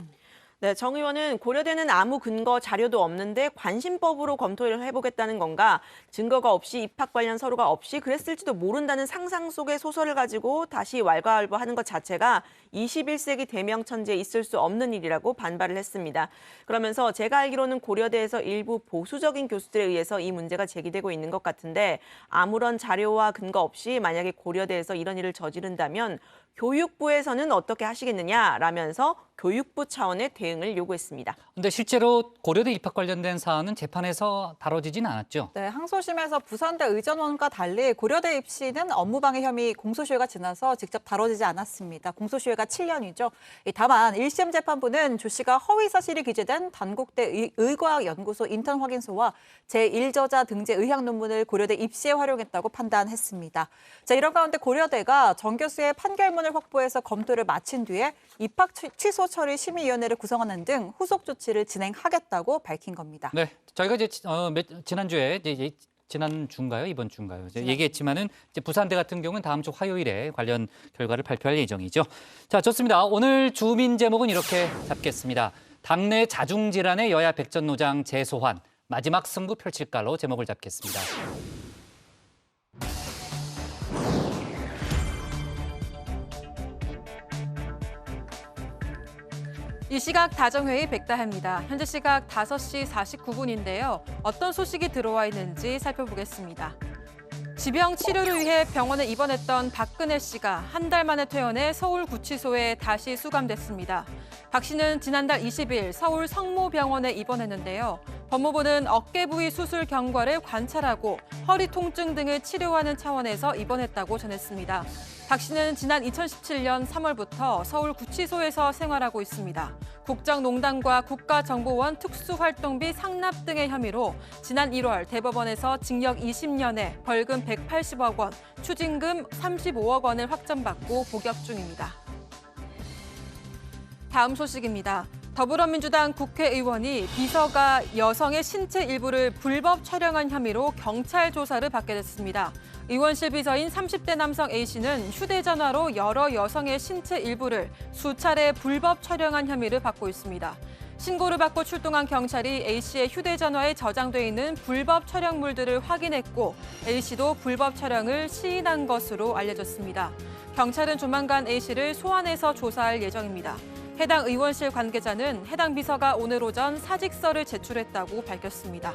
네, 정 의원은 고려대는 아무 근거 자료도 없는데 관심법으로 검토를 해보겠다는 건가, 증거가 없이 입학 관련 서류가 없이 그랬을지도 모른다는 상상 속의 소설을 가지고 다시 왈가왈부하는 것 자체가 21세기 대명천지에 있을 수 없는 일이라고 반발을 했습니다. 그러면서 제가 알기로는 고려대에서 일부 보수적인 교수들에 의해서 이 문제가 제기되고 있는 것 같은데 아무런 자료와 근거 없이 만약에 고려대에서 이런 일을 저지른다면 교육부에서는 어떻게 하시겠느냐라면서 교육부 차원의 대응을 요구했습니다. 근데 실제로 고려대 입학 관련된 사안은 재판에서 다뤄지진 않았죠. 네, 항소심에서 부산대 의전원과 달리 고려대 입시는 업무방해 혐의 공소시효가 지나서 직접 다뤄지지 않았습니다. 공소시효가 7년이죠. 다만 1심 재판부는 조 씨가 허위 사실이 기재된 단국대 의과학연구소 인턴 확인서와 제1저자 등재 의학 논문을 고려대 입시에 활용했다고 판단했습니다. 자, 이런 가운데 고려대가 정 교수의 판결문을 확보해서 검토를 마친 뒤에 입학 취소 처리 심의위원회를 구성하는 등 후속 조치를 진행하겠다고 밝힌 겁니다. 네, 저희가 이제 지난주에 지난 주인가요? 이번 주인가요? 얘기했지만은 이제 부산대 같은 경우는 다음 주 화요일에 관련 결과를 발표할 예정이죠. 자, 좋습니다. 오늘 주민 제목은 이렇게 잡겠습니다. 당내 자중질환의 여야 백전노장 재소환, 마지막 승부 펼칠까로 제목을 잡겠습니다. 이 시각 다정회의 백다혜입니다. 현재 시각 5시 49분인데요. 어떤 소식이 들어와 있는지 살펴보겠습니다. 지병 치료를 위해 병원에 입원했던 박근혜 씨가 한 달 만에 퇴원해 서울구치소에 다시 수감됐습니다. 박 씨는 지난달 20일 서울 성모병원에 입원했는데요. 법무부는 어깨 부위 수술 경과를 관찰하고 허리 통증 등을 치료하는 차원에서 입원했다고 전했습니다. 박 씨는 지난 2017년 3월부터 서울구치소에서 생활하고 있습니다. 국정농단과 국가정보원 특수활동비 상납 등의 혐의로 지난 1월 대법원에서 징역 20년에 벌금 180억 원, 추징금 35억 원을 확정받고 복역 중입니다. 다음 소식입니다. 더불어민주당 국회의원이 비서가 여성의 신체 일부를 불법 촬영한 혐의로 경찰 조사를 받게 됐습니다. 의원실 비서인 30대 남성 A씨는 휴대전화로 여러 여성의 신체 일부를 수차례 불법 촬영한 혐의를 받고 있습니다. 신고를 받고 출동한 경찰이 A씨의 휴대전화에 저장돼 있는 불법 촬영물들을 확인했고 A씨도 불법 촬영을 시인한 것으로 알려졌습니다. 경찰은 조만간 A씨를 소환해서 조사할 예정입니다. 해당 의원실 관계자는 해당 비서가 오늘 오전 사직서를 제출했다고 밝혔습니다.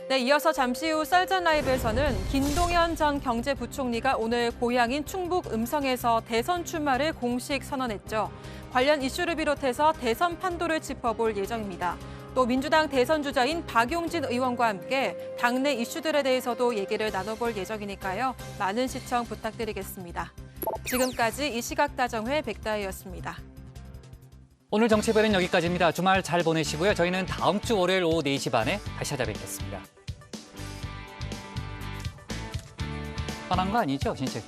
네, 이어서 잠시 후 썰전 라이브에서는 김동연 전 경제부총리가 오늘 고향인 충북 음성에서 대선 출마를 공식 선언했죠. 관련 이슈를 비롯해서 대선 판도를 짚어볼 예정입니다. 또 민주당 대선 주자인 박용진 의원과 함께 당내 이슈들에 대해서도 얘기를 나눠볼 예정이니까요. 많은 시청 부탁드리겠습니다. 지금까지 이 시각 다정회 백다혜였습니다. 오늘 정치발은 여기까지입니다. 주말 잘 보내시고요. 저희는 다음 주 월요일 오후 4시 반에 다시 찾아뵙겠습니다. 뻔한 거 아니죠, 진짜?